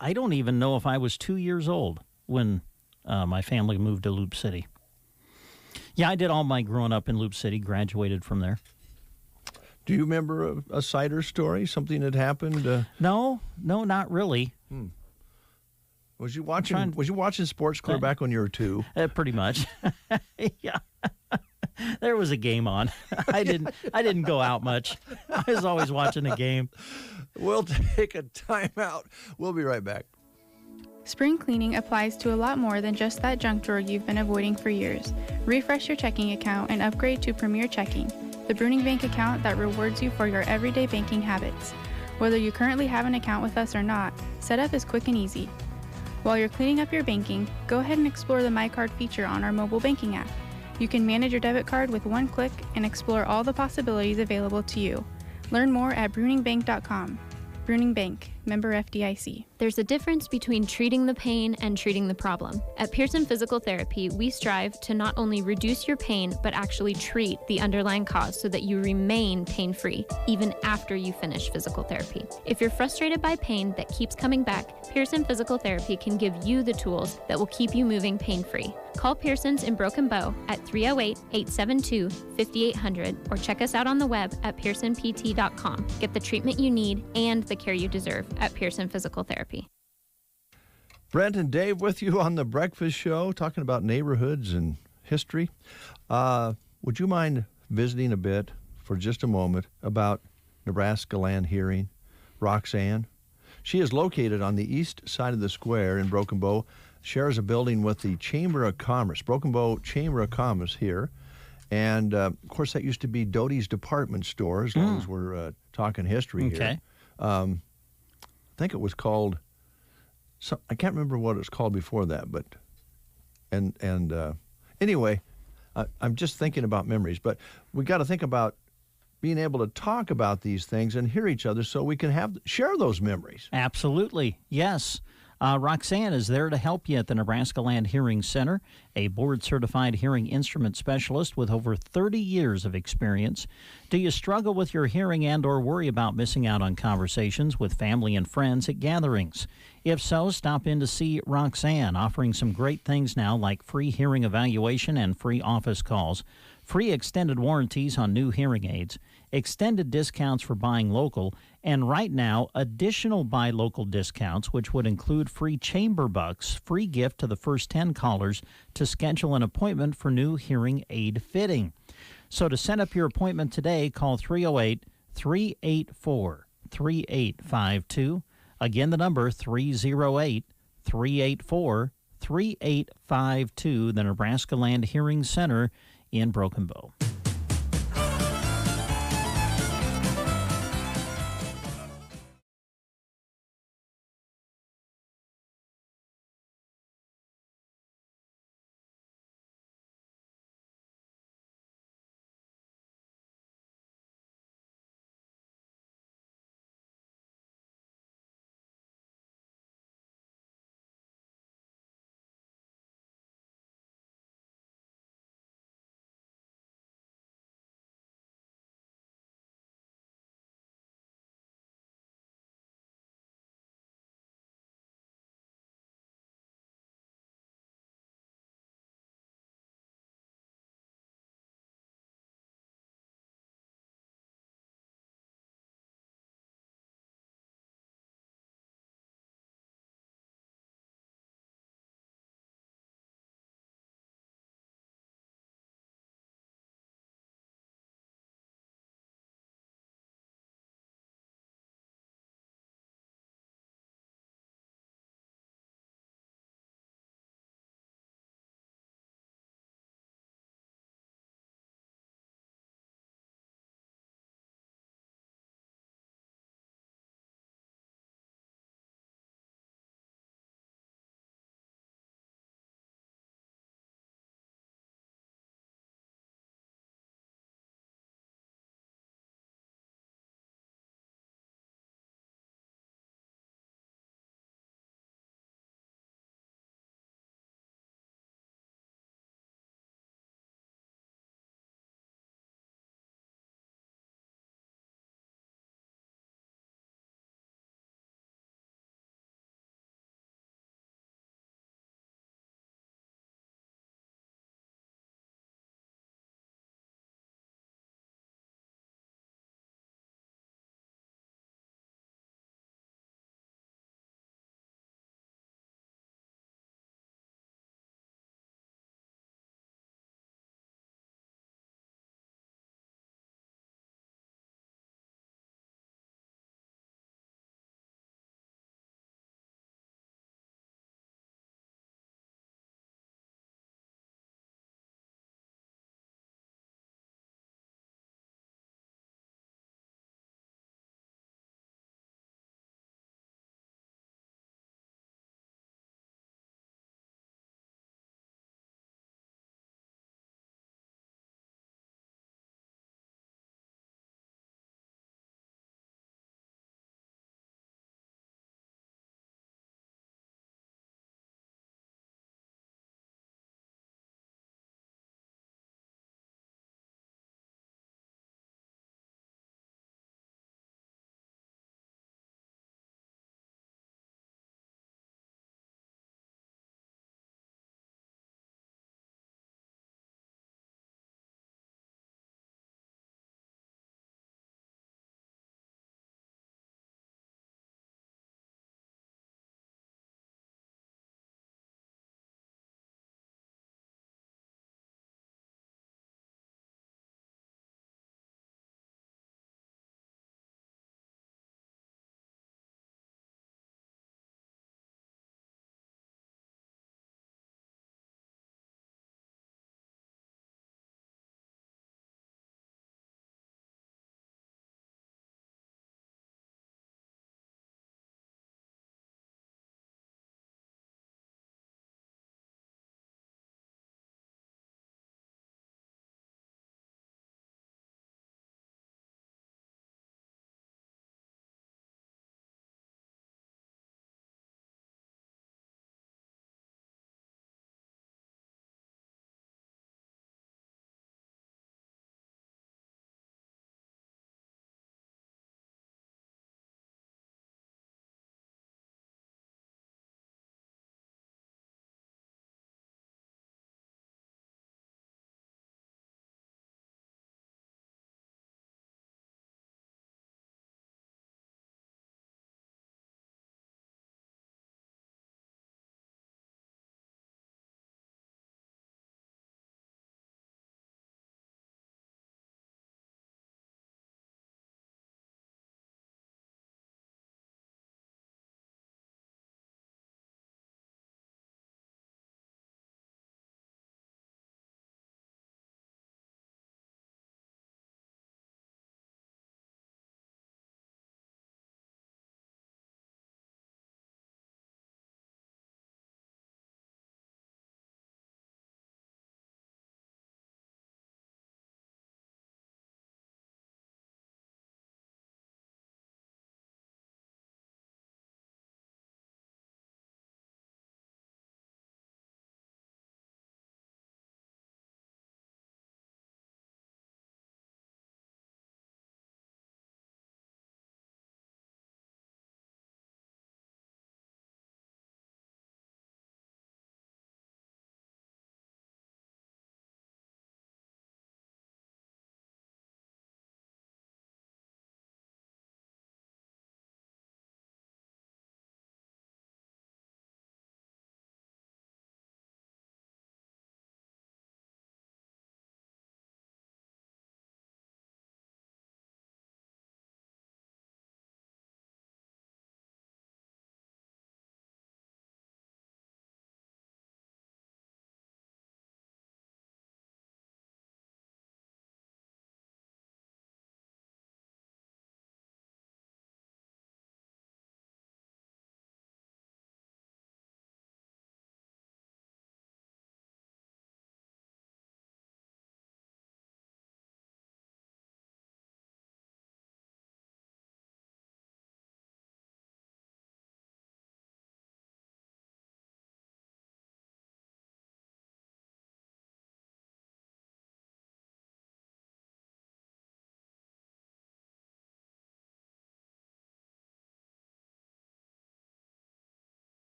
I don't even know if I was 2 years old when my family moved to Loop City. Yeah, I did all my growing up in Loop City, graduated from there. Do you remember a cider story, something that happened? No, not really. Was you watching sports clear back when you were 2? Pretty much. Yeah. There was a game on. I didn't go out much. I was always watching a game. We'll take a timeout. We'll be right back. Spring cleaning applies to a lot more than just that junk drawer you've been avoiding for years. Refresh your checking account and upgrade to Premier Checking, the Bruning Bank account that rewards you for your everyday banking habits. Whether you currently have an account with us or not, setup is quick and easy. While you're cleaning up your banking, go ahead and explore the My Card feature on our mobile banking app. You can manage your debit card with one click and explore all the possibilities available to you. Learn more at bruningbank.com. Bruning Bank, member FDIC. There's a difference between treating the pain and treating the problem. At Pearson Physical Therapy, we strive to not only reduce your pain, but actually treat the underlying cause so that you remain pain-free, even after you finish physical therapy. If you're frustrated by pain that keeps coming back, Pearson Physical Therapy can give you the tools that will keep you moving pain-free. Call Pearson's in Broken Bow at 308-872-5800 or check us out on the web at pearsonpt.com. Get the treatment you need and the care you deserve at Pearson Physical Therapy. Brent and Dave with you on The Breakfast Show, talking about neighborhoods and history. Would you mind visiting a bit for just a moment about Nebraska Land Hearing, Roxanne? She is located on the east side of the square in Broken Bow, shares a building with the Chamber of Commerce, Broken Bow Chamber of Commerce here. And, of course, that used to be Doty's Department Store, as long as we're talking history here. I think it was called, I can't remember what it was called before that, but, anyway, I'm just thinking about memories. But we got to think about being able to talk about these things and hear each other so we can share those memories. Absolutely, yes. Roxanne is there to help you at the Nebraska Land Hearing Center, a board-certified hearing instrument specialist with over 30 years of experience. Do you struggle with your hearing and or worry about missing out on conversations with family and friends at gatherings? If so, stop in to see Roxanne, offering some great things now like free hearing evaluation and free office calls, free extended warranties on new hearing aids, extended discounts for buying local, and right now, additional buy local discounts, which would include free chamber bucks, free gift to the first 10 callers to schedule an appointment for new hearing aid fitting. So to set up your appointment today, call 308-384-3852. Again, the number 308-384-3852, the Nebraska Land Hearing Center in Broken Bow.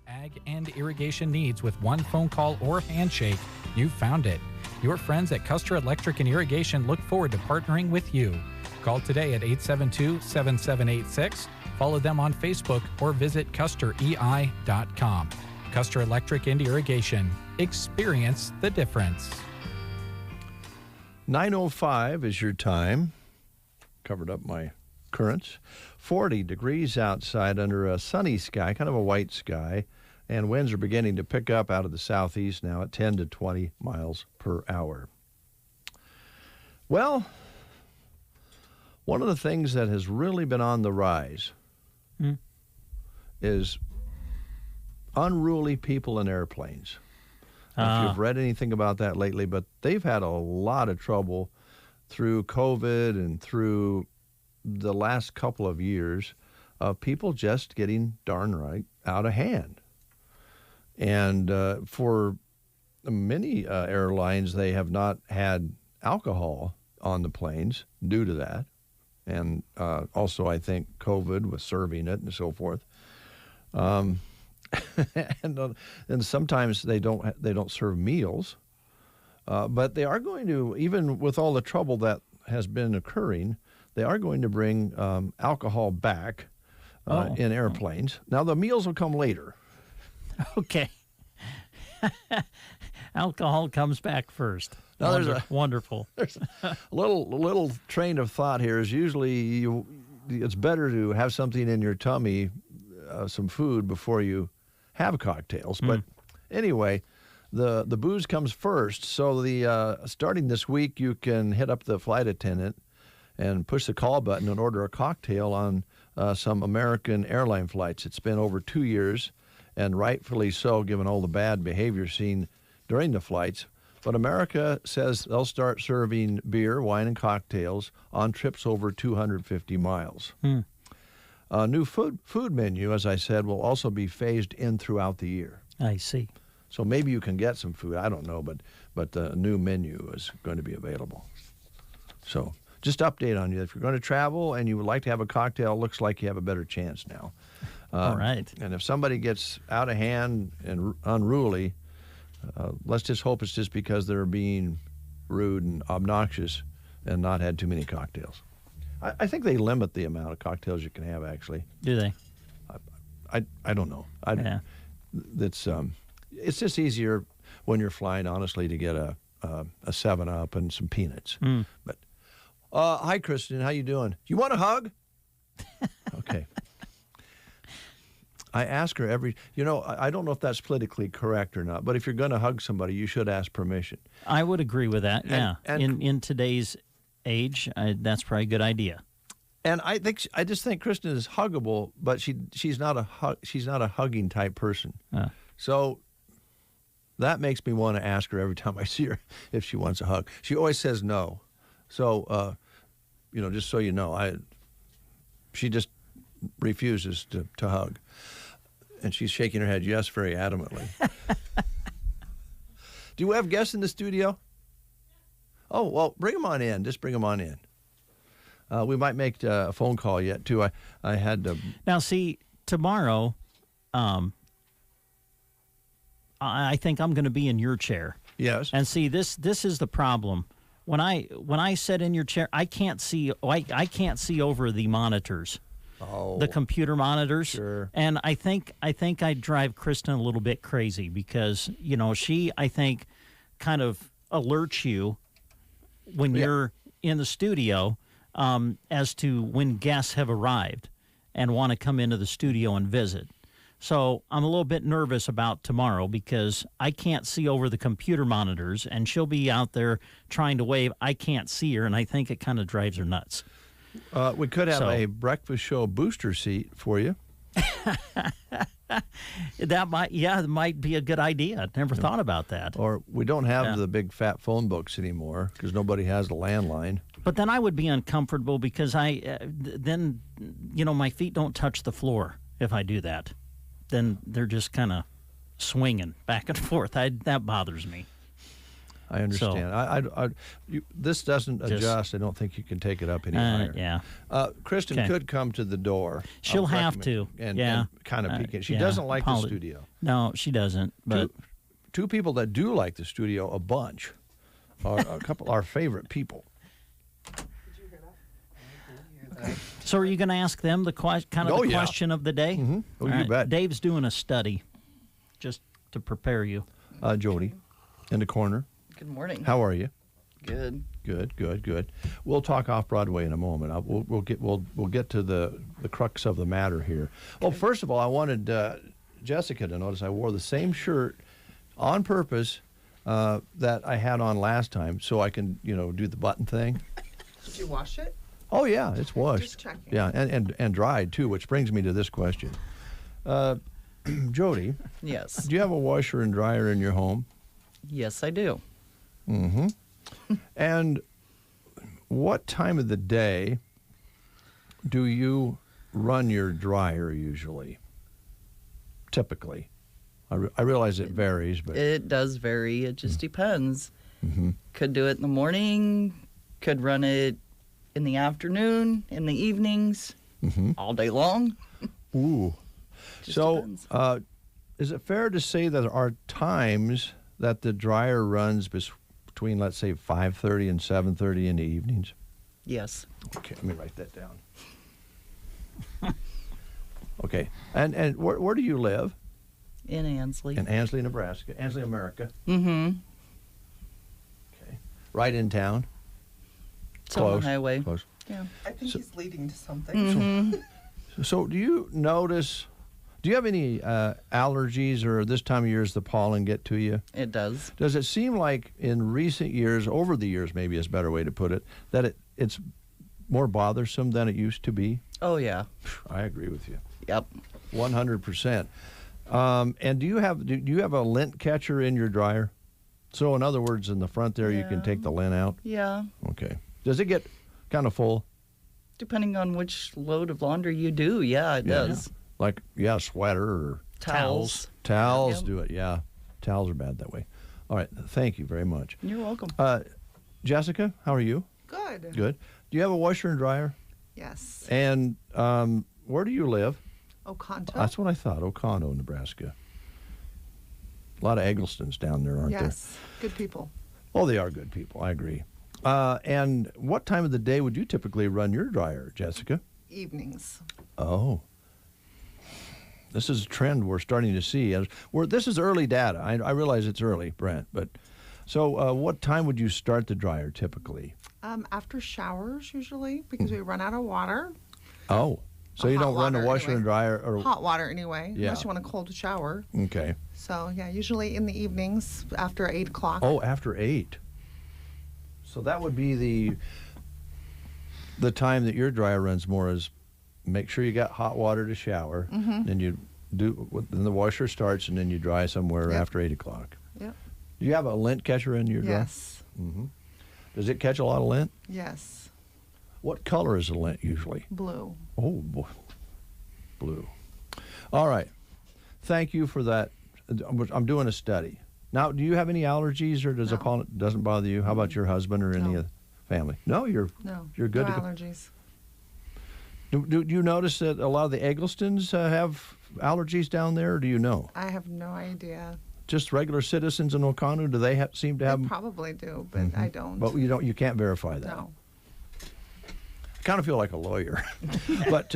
Ag and irrigation needs with one phone call or handshake, you've found it. Your friends at Custer Electric and Irrigation look forward to partnering with you. Call today at 872-7786, follow them on Facebook, or visit custerei.com. Custer Electric and Irrigation. Experience the difference. 9:05 is your time. Covered up my currents. 40 degrees outside under a sunny sky, kind of a white sky, and winds are beginning to pick up out of the southeast now at 10 to 20 miles per hour. Well, one of the things that has really been on the rise is unruly people in airplanes. If you've read anything about that lately, but they've had a lot of trouble through COVID and through the last couple of years of people just getting darn right out of hand. And for many airlines, they have not had alcohol on the planes due to that. And also, I think COVID was serving it and so forth. And sometimes they don't serve meals, but they are going to, even with all the trouble that has been occurring, they are going to bring alcohol back in airplanes. Now the meals will come later. Okay. Alcohol comes back first. Now there's wonderful. There's a little train of thought here is usually it's better to have something in your tummy, some food before you have cocktails. But anyway, the booze comes first. So the starting this week, you can hit up the flight attendant and push the call button and order a cocktail on some American airline flights. It's been over 2 years, and rightfully so, given all the bad behavior seen during the flights. But America says they'll start serving beer, wine, and cocktails on trips over 250 miles. A new food menu, as I said, will also be phased in throughout the year. I see. So maybe you can get some food. I don't know, but the new menu is going to be available. So just update on you. If you're going to travel and you would like to have a cocktail, it looks like you have a better chance now. All right. And if somebody gets out of hand and unruly, let's just hope it's just because they're being rude and obnoxious and not had too many cocktails. I think they limit the amount of cocktails you can have, actually. Do they? I don't know. Yeah. It's just easier when you're flying, honestly, to get a 7-Up and some peanuts. But hi, Kristen. How you doing? You want a hug? Okay. I ask her I don't know if that's politically correct or not, but if you're going to hug somebody, you should ask permission. I would agree with that, And in today's age, that's probably a good idea. And I just think Kristen is huggable, but she's not a hugging type person. So that makes me want to ask her every time I see her if she wants a hug. She always says no. So just so you know, she just refuses to hug. And she's shaking her head yes very adamantly. Do we have guests in the studio? Oh, well, bring them on in. Just bring them on in. We might make a phone call yet, too. I had to... Now, see, tomorrow, I think I'm going to be in your chair. Yes. And see, this is the problem. When I sit in your chair, I can't see over the monitors. Oh, the computer monitors. Sure. And I think I drive Kristen a little bit crazy because, she, I think, kind of alerts you when you're in the studio as to when guests have arrived and want to come into the studio and visit. So I'm a little bit nervous about tomorrow because I can't see over the computer monitors, and she'll be out there trying to wave. I can't see her, and I think it kind of drives her nuts. We could have a breakfast show booster seat for you. That might be a good idea. I never thought about that. Or we don't have the big fat phone books anymore because nobody has a landline. But then I would be uncomfortable because then my feet don't touch the floor if I do that. Then they're just kind of swinging back and forth. That bothers me. I understand. This doesn't adjust. I don't think you can take it up any higher. Yeah. Kristen could come to the door. She'll have to. And kind of peek in. She doesn't like the studio. No, she doesn't. But two people that do like the studio a bunch are a couple our favorite people. So are you going to ask them the question of the day? Mm-hmm. Oh, you bet. Dave's doing a study just to prepare you. Jody, in the corner. Good morning. How are you? Good. Good. We'll talk off Broadway in a moment. We'll get to the crux of the matter here. Well, first of all, I wanted Jessica to notice I wore the same shirt on purpose that I had on last time, so I can do the button thing. Did you wash it? Oh yeah, it's washed. Just checking. Yeah, and dried too, which brings me to this question. Jody. Yes. Do you have a washer and dryer in your home? Yes, I do. Mm-hmm. And what time of the day do you run your dryer usually? Typically. I realize it varies, but... It does vary. It just depends. Mm-hmm. Could do it in the morning, could run it in the afternoon, in the evenings, all day long. Ooh. So, is it fair to say that there are times that the dryer runs between, let's say, 5:30 and 7:30 in the evenings? Yes. Okay, let me write that down. Okay. And where do you live? In Ansley. In Ansley, Nebraska. Ansley, America. Mm-hmm. Okay. Right in town? It's on the highway. Close. Yeah. I think he's leading to something. Mm-hmm. So do you have any allergies, or this time of year does the pollen get to you? It does. Does it seem like in recent years, over the years maybe is a better way to put it, that it's more bothersome than it used to be? Oh, yeah. I agree with you. Yep. 100%. And do you have a lint catcher in your dryer? So in other words, in the front there, you can take the lint out? Yeah. Okay. Does it get kind of full? Depending on which load of laundry you do, yeah, it does. Like, sweater or... Towels. Towels Yep. do it, yeah. Towels are bad that way. All right, thank you very much. You're welcome. Jessica, how are you? Good. Good. Do you have a washer and dryer? Yes. And where do you live? Oconto. That's what I thought, Oconto, Nebraska. A lot of Egglestons down there, aren't there? Yes. Good people. Oh, they are good people, I agree. And what time of the day would you typically run your dryer, Jessica? Evenings. Oh. This is a trend we're starting to see. This is early data. I realize it's early, Brent, but so what time would you start the dryer typically? After showers, usually, because we run out of water. Oh, so you don't run the washer and dryer? Or hot water anyway, Yeah. unless you want a cold shower. Okay. So, yeah, usually in the evenings after 8 o'clock. Oh, after 8. So that would be the time that your dryer runs more, is make sure you got hot water to shower. Then then the washer starts, and then you dry somewhere after 8 o'clock. Yep. Do you have a lint catcher in your dryer? Yes. Mm-hmm. Does it catch a lot of lint? Yes. What color is the lint usually? Blue. Oh, boy. Blue. All right. Thank you for that. I'm doing a study. Now, do you have any allergies, or does pollen doesn't bother you? How about your husband or any of the family? No, you're good. No to go. allergies. Do you notice that a lot of the Egglestons have allergies down there, or do you know? I have no idea. Just regular citizens in Oconto, do they seem to have They probably do, but I don't. But you can't verify that. No. I kind of feel like a lawyer. But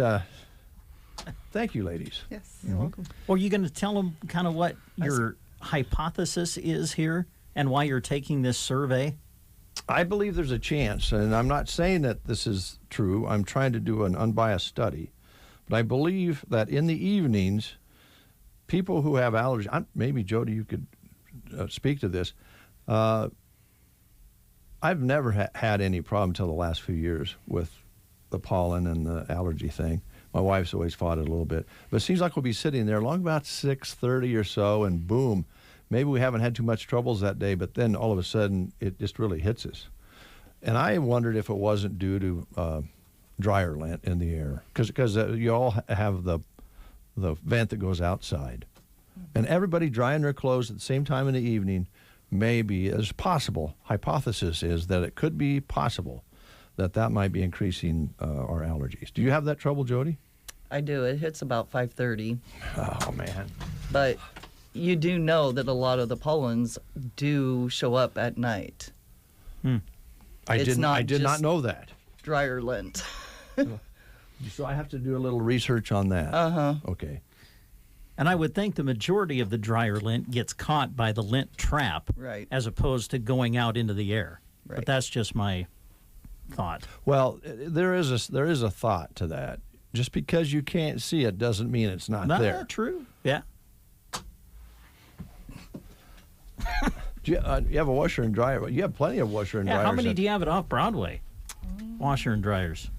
thank you, ladies. Yes, you're welcome. Well, are you going to tell them kind of what your hypothesis is here and why you're taking this survey? I believe there's a chance, and I'm not saying that this is true. I'm trying to do an unbiased study. But I believe that in the evenings, people who have allergies, maybe Jody, you could speak to this. I've never had any problem until the last few years with the pollen and the allergy thing. My wife's always fought it a little bit. But it seems like we'll be sitting there long about 6:30 or so, and boom, maybe we haven't had too much troubles that day, but then all of a sudden it just really hits us. And I wondered if it wasn't due to dryer lint in the air, because you all have the vent that goes outside. And everybody drying their clothes at the same time in the evening maybe, as possible, hypothesis is that it could be possible that might be increasing our allergies. Do you have that trouble, Jody? I do. It hits about 5:30. Oh, man. But you do know that a lot of the pollens do show up at night. I did not know that. Dryer lint. So I have to do a little research on that. Uh-huh. Okay. And I would think the majority of the dryer lint gets caught by the lint trap, right, as opposed to going out into the air. Right. But that's just my thought. Well, there is a thought to that. Just because you can't see it doesn't mean it's not there. True. Yeah. You have a washer and dryer. You have plenty of washer and dryers. How many do you have at Off-Broadway? Washer and dryers.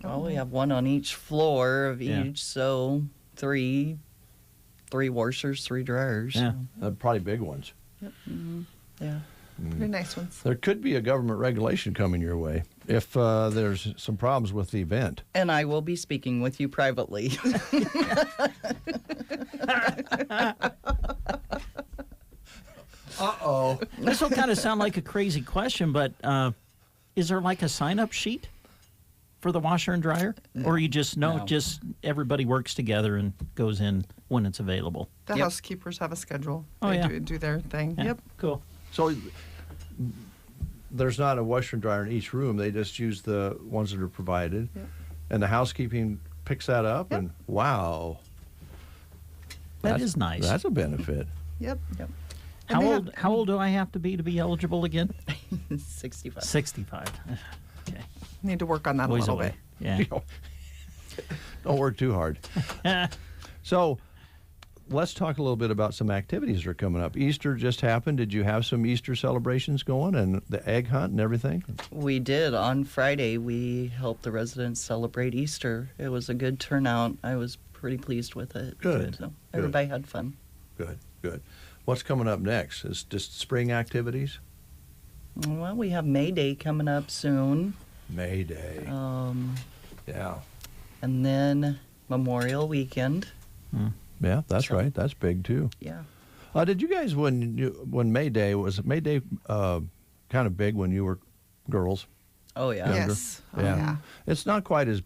Well, we have one on each floor of each, so three washers, 3 dryers. Yeah, probably big ones. Yep. Mm-hmm. Yeah. Pretty nice ones. There could be a government regulation coming your way if there's some problems with the event. And I will be speaking with you privately. Uh-oh. This will kind of sound like a crazy question, but is there like a sign-up sheet for the washer and dryer? Or you just know, just everybody works together and goes in when it's available? The housekeepers have a schedule. Oh, They do their thing. Yeah. Yep. Cool. So there's not a washer and dryer in each room. They just use the ones that are provided. Yep. And the housekeeping picks that up, and wow. That is nice. That's a benefit. Yep. Yep. How old do I have to be eligible again? 65. 65. Okay. Need to work on that Boys a little away. bit. Yeah. Don't work too hard. So let's talk a little bit about some activities that are coming up. Easter just happened. Did you have some Easter celebrations going and the egg hunt and everything? We did. On Friday, we helped the residents celebrate Easter. It was a good turnout. I was pretty pleased with it. Good. So everybody had fun. Good. What's coming up next? Is just spring activities? Well, we have May Day coming up soon. May Day. Yeah. And then Memorial Weekend. Yeah, that's right. That's big too. Yeah. Did you guys when May Day was May Day kind of big when you were girls? Oh yeah. Younger? Yes. Oh, yeah. It's not quite as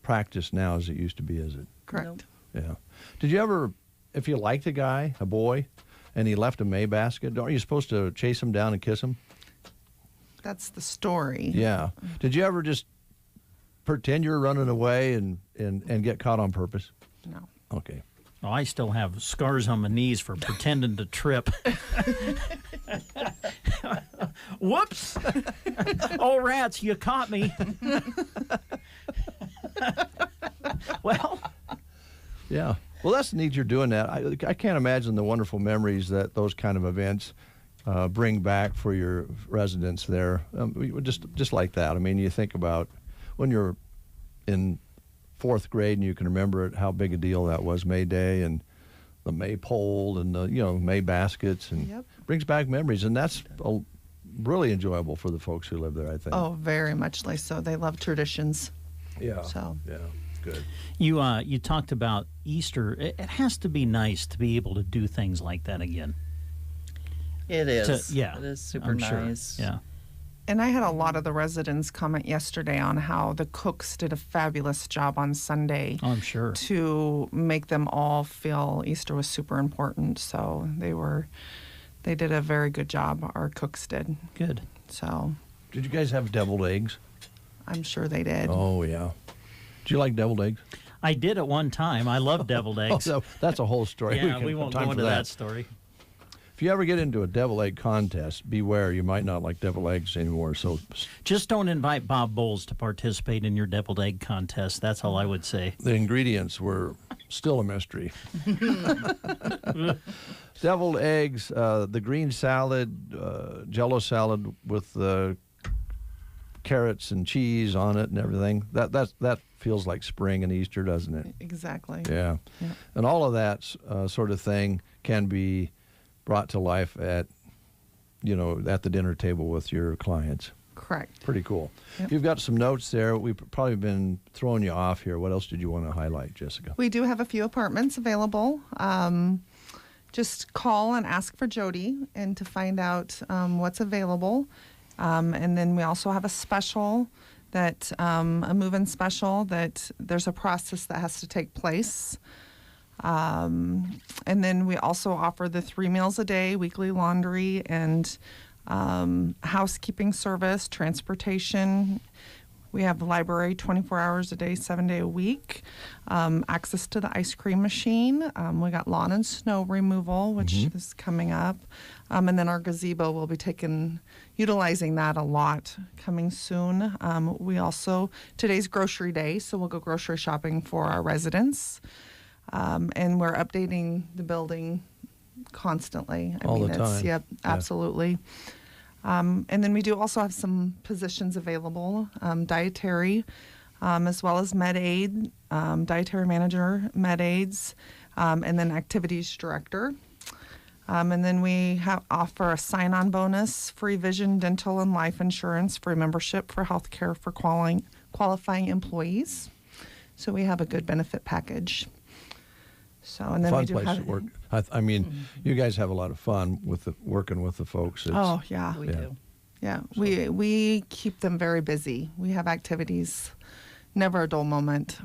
practiced now as it used to be, is it? Correct. Yeah. Did you ever, if you liked a guy, a boy, and he left a May basket, aren't you supposed to chase him down and kiss him? That's the story. Yeah. Did you ever just pretend you were running away and get caught on purpose? No. Okay. Oh, I still have scars on my knees for pretending to trip. Whoops! Oh, rats, you caught me. Well. Yeah. Well, that's neat you're doing that. I can't imagine the wonderful memories that those kind of events bring back for your residents there. Just like that. I mean, you think about when you're in 4th grade and you can remember it, how big a deal that was, May Day and the maypole and the May baskets, and brings back memories, and that's really enjoyable for the folks who live there, I think. Oh, very much so. They love traditions. Yeah. So. Yeah. Good. You talked about Easter. It has to be nice to be able to do things like that again. It is. Yeah. It is super I'm sure. nice. Yeah. And I had a lot of the residents comment yesterday on how the cooks did a fabulous job on Sunday. Oh, I'm sure. To make them all feel Easter was super important. So they did a very good job. Our cooks did. Good. So. Did you guys have deviled eggs? I'm sure they did. Oh, yeah. Do you like deviled eggs? I did at one time. I love deviled eggs. Oh, that's a whole story. Yeah, we won't go into that story. If you ever get into a deviled egg contest, beware. You might not like deviled eggs anymore. So just don't invite Bob Bowles to participate in your deviled egg contest. That's all I would say. The ingredients were still a mystery. Deviled eggs, the green salad, Jello salad with the carrots and cheese on it and everything. That feels like spring and Easter, doesn't it? Exactly. Yeah. And all of that sort of thing can be brought to life at the dinner table with your clients. Correct. Pretty cool. Yep. You've got some notes there. We've probably been throwing you off here. What else did you want to highlight, Jessica? We do have a few apartments available. just call and ask for Jody and to find out what's available. And then we also have a special that a move-in special that there's a process that has to take place. And then we also offer the 3 meals a day, weekly laundry, and housekeeping service, transportation. We have the library 24 hours a day, 7 days a week. Access to the ice cream machine. We got lawn and snow removal, which is coming up. And then our gazebo will be utilizing that a lot coming soon. We also, today's grocery day, so we'll go grocery shopping for our residents. And we're updating the building constantly. All the time. Yep, absolutely. And then we do also have some positions available, dietary, as well as med aid, dietary manager, med aids, and then activities director. And then we offer a sign-on bonus, free vision, dental, and life insurance, free membership for health care for qualifying employees. So we have a good benefit package. So, and then fun we do place have to work. I mean, you guys have a lot of fun with working with the folks. Oh yeah, we do. Yeah, we keep them very busy. We have activities, never a dull moment.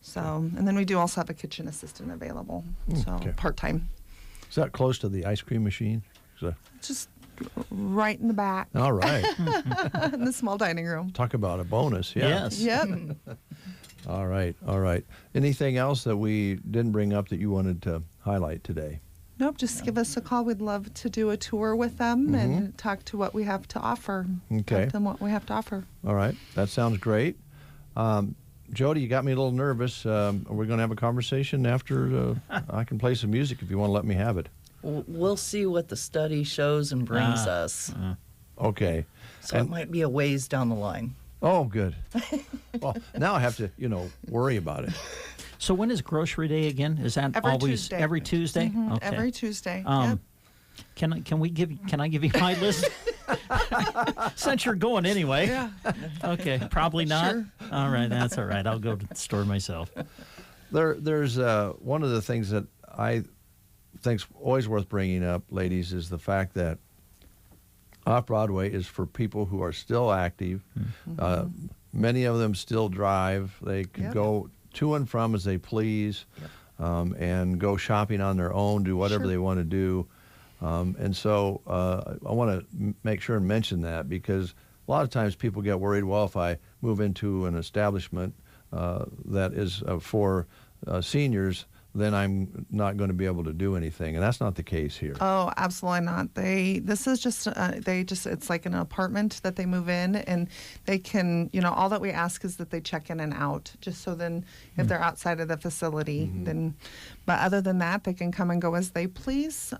So, and then we do also have a kitchen assistant available. So part time. Is that close to the ice cream machine? Just right in the back. All right. In the small dining room. Talk about a bonus. Yeah. Yes. Yep. All right. All right. Anything else that we didn't bring up that you wanted to highlight today? Nope. Just give us a call. We'd love to do a tour with them and talk to what we have to offer. Okay. Tell them what we have to offer. All right. That sounds great. Jody, you got me a little nervous. Are we going to have a conversation after I can play some music if you want to let me have it? We'll see what the study shows and brings us. Okay. So it might be a ways down the line. Oh, good. Well, now I have to, worry about it. So when is grocery day again? Is that Every always Tuesday. every Tuesday? Okay. Every Tuesday. Can I give you my list? Since you're going anyway. Yeah. Okay. Probably not. Sure. All right. That's all right. I'll go to the store myself. There's one of the things that I think's always worth bringing up, ladies, is the fact that Off-Broadway is for people who are still active. Many of them still drive. They can go to and from as they please, and go shopping on their own, do whatever they want to do. And so I want to make sure and mention that, because a lot of times people get worried, well, if I move into an establishment that is for seniors, then I'm not going to be able to do anything. And that's not the case here. Oh, absolutely not. This is just, it's like an apartment that they move in, and they can, all that we ask is that they check in and out, just so then if they're outside of the facility, but other than that, they can come and go as they please.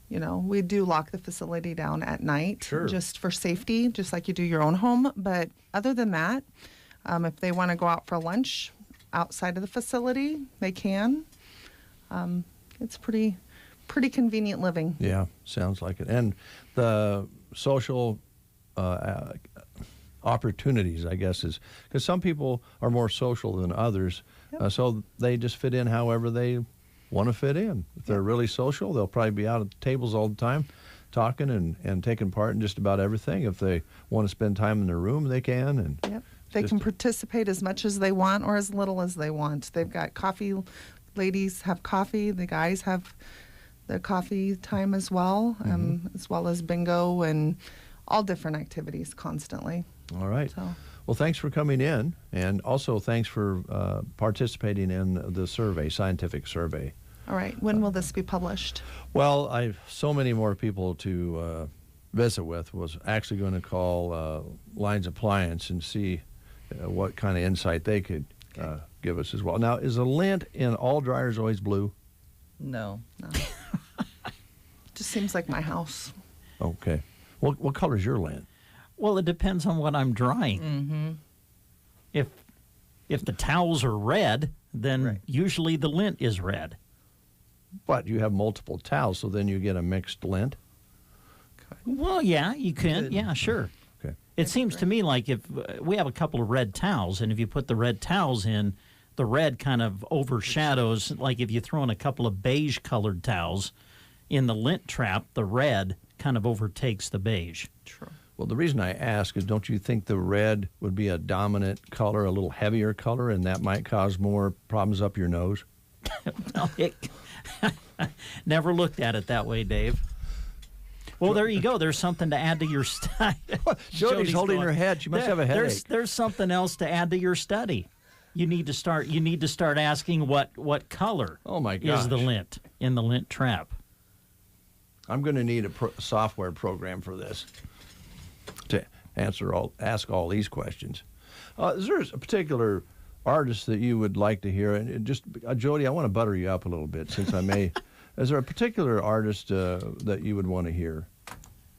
We do lock the facility down at night, just for safety, just like you do your own home. But other than that, if they want to go out for lunch outside of the facility, they can. It's pretty convenient living. Yeah, sounds like it. And the social opportunities, I guess, is because some people are more social than others, so they just fit in however they want to fit in. If they're really social, they'll probably be out at the tables all the time, talking and taking part in just about everything. If they want to spend time in their room, they can. And they can participate as much as they want or as little as they want. They've got coffee. Ladies have coffee. The guys have their coffee time as well as bingo and all different activities constantly. All right. Well, thanks for coming in, and also thanks for participating in the survey, scientific survey. All right. When will this be published? Well, I've so many more people to visit with. Was actually going to call Lines Appliance and see what kind of insight they could give us as well. Now, is a lint in all dryers always blue? No. Just seems like my house. Okay. What color is your lint? Well, it depends on what I'm drying. Mm-hmm. If the towels are red, then usually the lint is red. But you have multiple towels, so then you get a mixed lint? Well, yeah, you can. Good. Yeah, sure. Okay. It seems to me like if we have a couple of red towels, and if you put the red towels in, the red kind of overshadows, like if you throw in a couple of beige-colored towels in the lint trap, the red kind of overtakes the beige. True. Well, the reason I ask is, don't you think the red would be a dominant color, a little heavier color, and that might cause more problems up your nose? Never looked at it that way, Dave. Well, there you go. There's something to add to your study. Jody's holding her head. She must have a headache. There's something else to add to your study. You need to start asking what color is the lint in the lint trap. I'm going to need a software program for this to ask all these questions. Is there a particular artist that you would like to hear? And just Jody, I want to butter you up a little bit, since I may. Is there a particular artist that you would want to hear?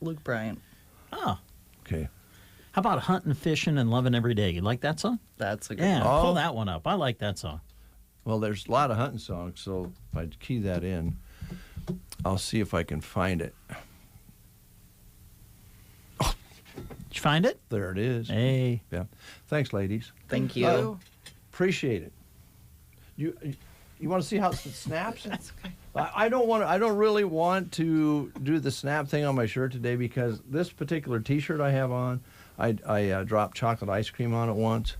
Luke Bryant. Oh. Okay. How about Hunting, Fishing, and Loving Every Day? You like that song? That's a good one. one. Pull that one up. I like that song. Well, there's a lot of hunting songs, so if I key that in, I'll see if I can find it. Did you find it? There it is. Hey. Yeah. Thanks, ladies. Thank you. Appreciate it. You want to see how it snaps? That's okay. I don't really want to do the snap thing on my shirt today, because this particular T-shirt I have on, I dropped chocolate ice cream on it once,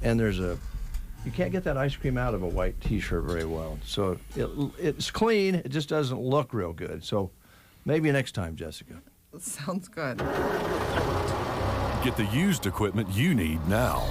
and you can't get that ice cream out of a white T-shirt very well. So it's clean. It just doesn't look real good. So maybe next time, Jessica. Sounds good. Get the used equipment you need now.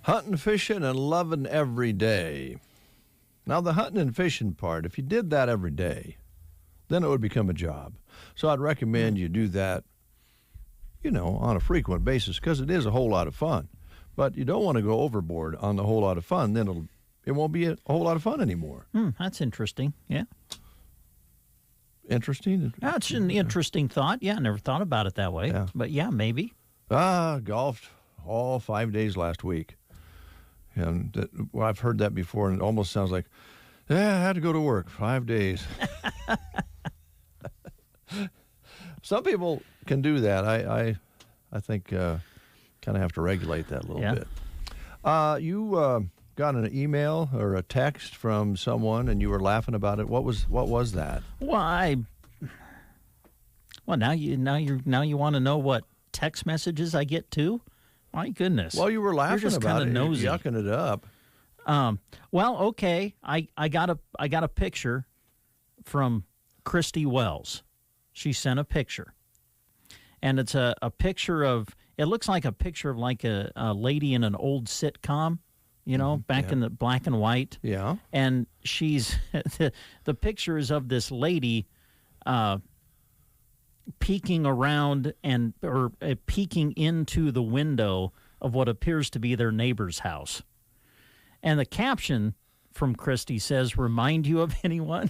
Hunting, fishing, and loving every day. Now, the hunting and fishing part, if you did that every day, then it would become a job. So I'd recommend you do that, on a frequent basis, because it is a whole lot of fun. But you don't want to go overboard on the whole lot of fun. Then it won't be a whole lot of fun anymore. That's interesting. Yeah. Interesting? That's an interesting thought. Yeah, I never thought about it that way. Yeah. But yeah, maybe. Golfed all 5 days last week. And I've heard that before, and it almost sounds like, I had to go to work 5 days. Some people can do that. I think kind of have to regulate that a little bit. You got an email or a text from someone, and you were laughing about it. What was that? Well, now you want to know what text messages I get too? My goodness. Well, you were laughing You're just about kind it, of nosy. yucking it up. Well, okay. I got a picture from Christy Wells. She sent a picture, and it's a picture of. It looks like a picture of like a lady in an old sitcom, back in the black and white. Yeah. And she's the picture is of this lady peeking around or peeking into the window of what appears to be their neighbor's house. And the caption from Christy says, "Remind you of anyone?"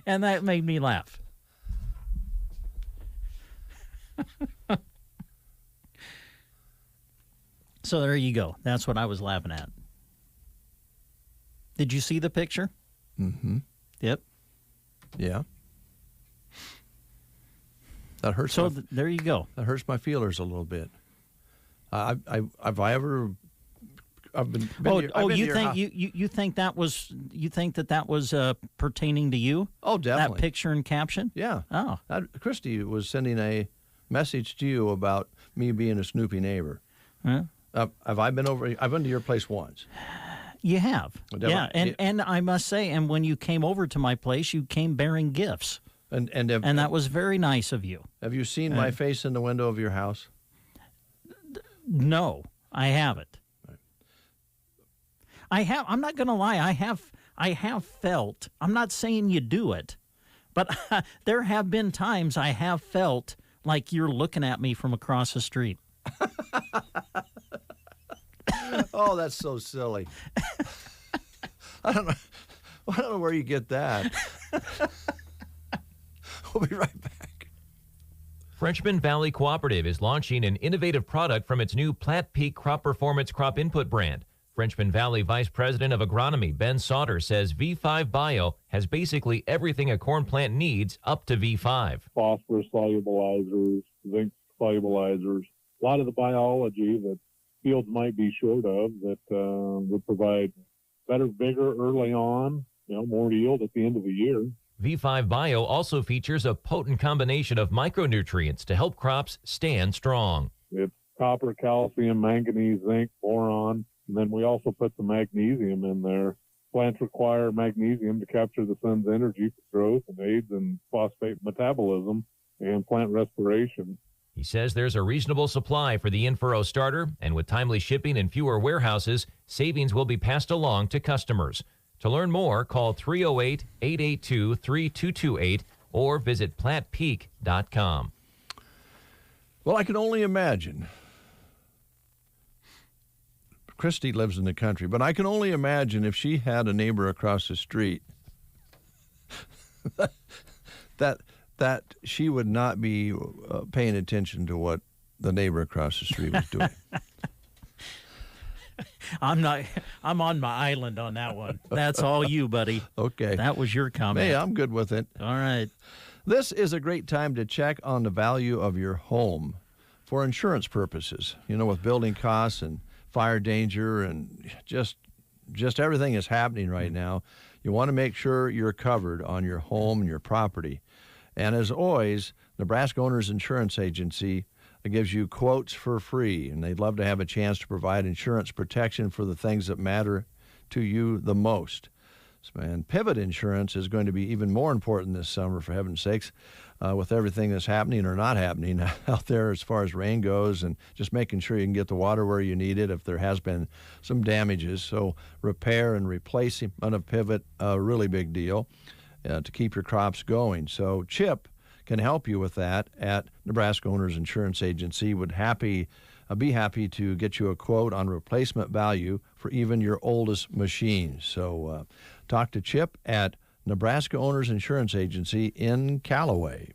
And that made me laugh. So there you go. That's what I was laughing at. Did you see the picture? Mm-hmm. Yep. Yeah. That hurts. So there you go. That hurts my feelers a little bit. I've been. You think that was pertaining to you? Oh, definitely. That picture and caption? Yeah. Oh. Christy was sending a message to you about me being a snoopy neighbor. Huh? I've been to your place once. You have. Yeah, and I must say, and when you came over to my place, you came bearing gifts. And that was very nice of you. Have you seen my face in the window of your house? No, I haven't. I'm not going to lie. I have felt. I'm not saying you do it, but there have been times I have felt like you're looking at me from across the street. Oh, that's so silly. I don't know where you get that. We'll be right back. Frenchman Valley Cooperative is launching an innovative product from its new Platte Peak Crop Performance crop input brand. Frenchman Valley Vice President of Agronomy Ben Sauter says V5 Bio has basically everything a corn plant needs up to V5. Phosphorus solubilizers, zinc solubilizers, a lot of the biology that fields might be short of that would provide better vigor early on, more yield at the end of the year. V5 Bio also features a potent combination of micronutrients to help crops stand strong. It's copper, calcium, manganese, zinc, boron, and then we also put the magnesium in there. Plants require magnesium to capture the sun's energy for growth and aids in phosphate metabolism and plant respiration. He says there's a reasonable supply for the in-furrow starter, and with timely shipping and fewer warehouses, savings will be passed along to customers. To learn more, call 308-882-3228 or visit PlattePeak.com. Well, I can only imagine. Christy lives in the country, but I can only imagine if she had a neighbor across the street that she would not be paying attention to what the neighbor across the street was doing. I'm on my island on that one. That's all you, buddy. Okay. That was your comment. Hey, I'm good with it. All right. This is a great time to check on the value of your home for insurance purposes. With building costs and fire danger and just everything is happening right now. You want to make sure you're covered on your home and your property. And as always, Nebraska Owners Insurance Agency gives you quotes for free, and they'd love to have a chance to provide insurance protection for the things that matter to you the most. And Pivot Insurance is going to be even more important this summer, for heaven's sakes, with everything that's happening or not happening out there as far as rain goes, and just making sure you can get the water where you need it if there has been some damages. So repair and replacement of Pivot, a really big deal to keep your crops going. So Chip can help you with that at Nebraska Owners Insurance Agency. Would be happy to get you a quote on replacement value for even your oldest machines. So talk to Chip at Nebraska Owners Insurance Agency in Callaway.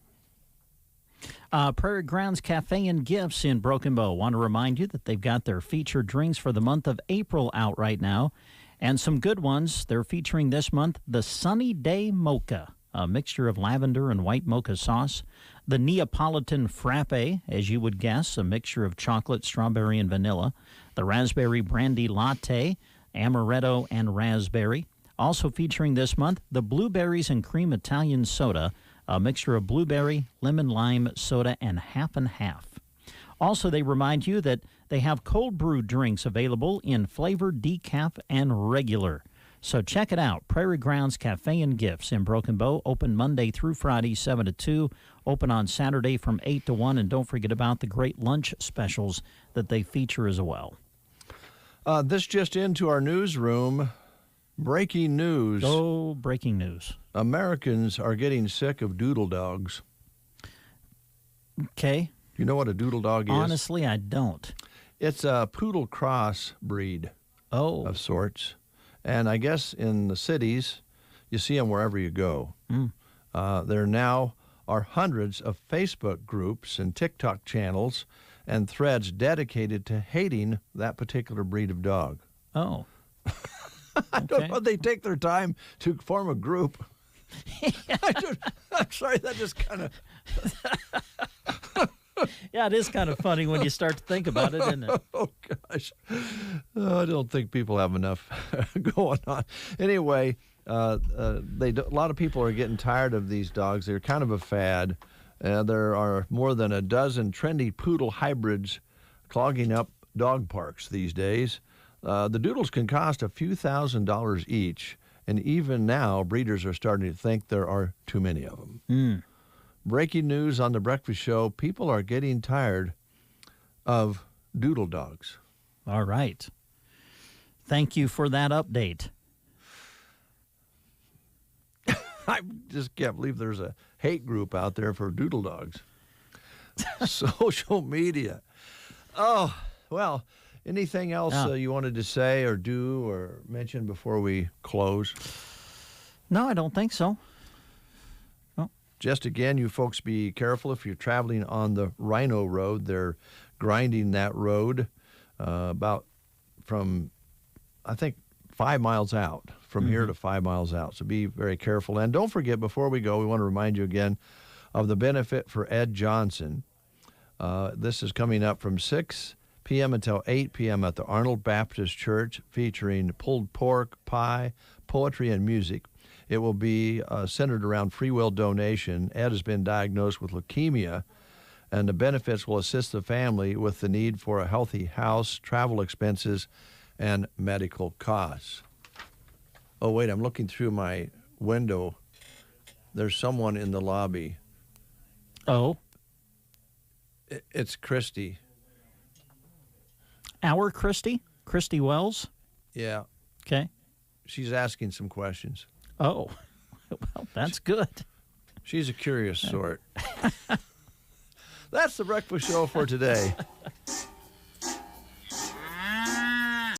Prairie Grounds Cafe and Gifts in Broken Bow want to remind you that they've got their featured drinks for the month of April out right now, and some good ones. They're featuring this month the Sunny Day Mocha, a mixture of lavender and white mocha sauce. The Neapolitan Frappe, as you would guess, a mixture of chocolate, strawberry, and vanilla. The Raspberry Brandy Latte, amaretto and raspberry. Also featuring this month, the Blueberries and Cream Italian Soda, a mixture of blueberry, lemon lime soda, and half and half. Also, they remind you that they have cold brew drinks available in flavor, decaf, and regular. So check it out. Prairie Grounds Cafe and Gifts in Broken Bow, open Monday through Friday, 7 to 2, open on Saturday from 8 to 1, and don't forget about the great lunch specials that they feature as well. This just into our newsroom. Breaking news. Oh, breaking news. Americans are getting sick of doodle dogs. Okay. Do you know what a doodle dog is? Honestly, I don't. It's a poodle cross breed of sorts. And I guess in the cities, you see them wherever you go. There now are hundreds of Facebook groups and TikTok channels and threads dedicated to hating that particular breed of dog. Oh. I don't know. They take their time to form a group. I'm sorry, that just kind of... Yeah, it is kind of funny when you start to think about it, isn't it? Oh, gosh. I don't think people have enough going on. Anyway, a lot of people are getting tired of these dogs. They're kind of a fad. There are more than a dozen trendy poodle hybrids clogging up dog parks these days. The doodles can cost a few $1,000s each, and even now, breeders are starting to think there are too many of them. Breaking news on The Breakfast Show, people are getting tired of doodle dogs. All right. Thank you for that update. I just can't believe there's a hate group out there for doodle dogs. Social media. Oh, well, anything else you wanted to say or do or mention before we close? No, I don't think so. Just again, you folks be careful if you're traveling on the Rhino Road. They're grinding that road about from, I think, 5 miles out, from here to 5 miles out. So be very careful. And don't forget, before we go, we want to remind you again of the benefit for Ed Johnson. This is coming up from 6 p.m. until 8 p.m. at the Arnold Baptist Church, featuring pulled pork, pie, poetry, and music. It will be centered around free will donation. Ed has been diagnosed with leukemia, and the benefits will assist the family with the need for a healthy house, travel expenses, and medical costs. Oh, wait, I'm looking through my window. There's someone in the lobby. Oh? It's Christy. Our Christy? Christy Wells? Yeah. Okay. She's asking some questions. Oh, well, that's good. She's a curious sort. That's the breakfast show for today.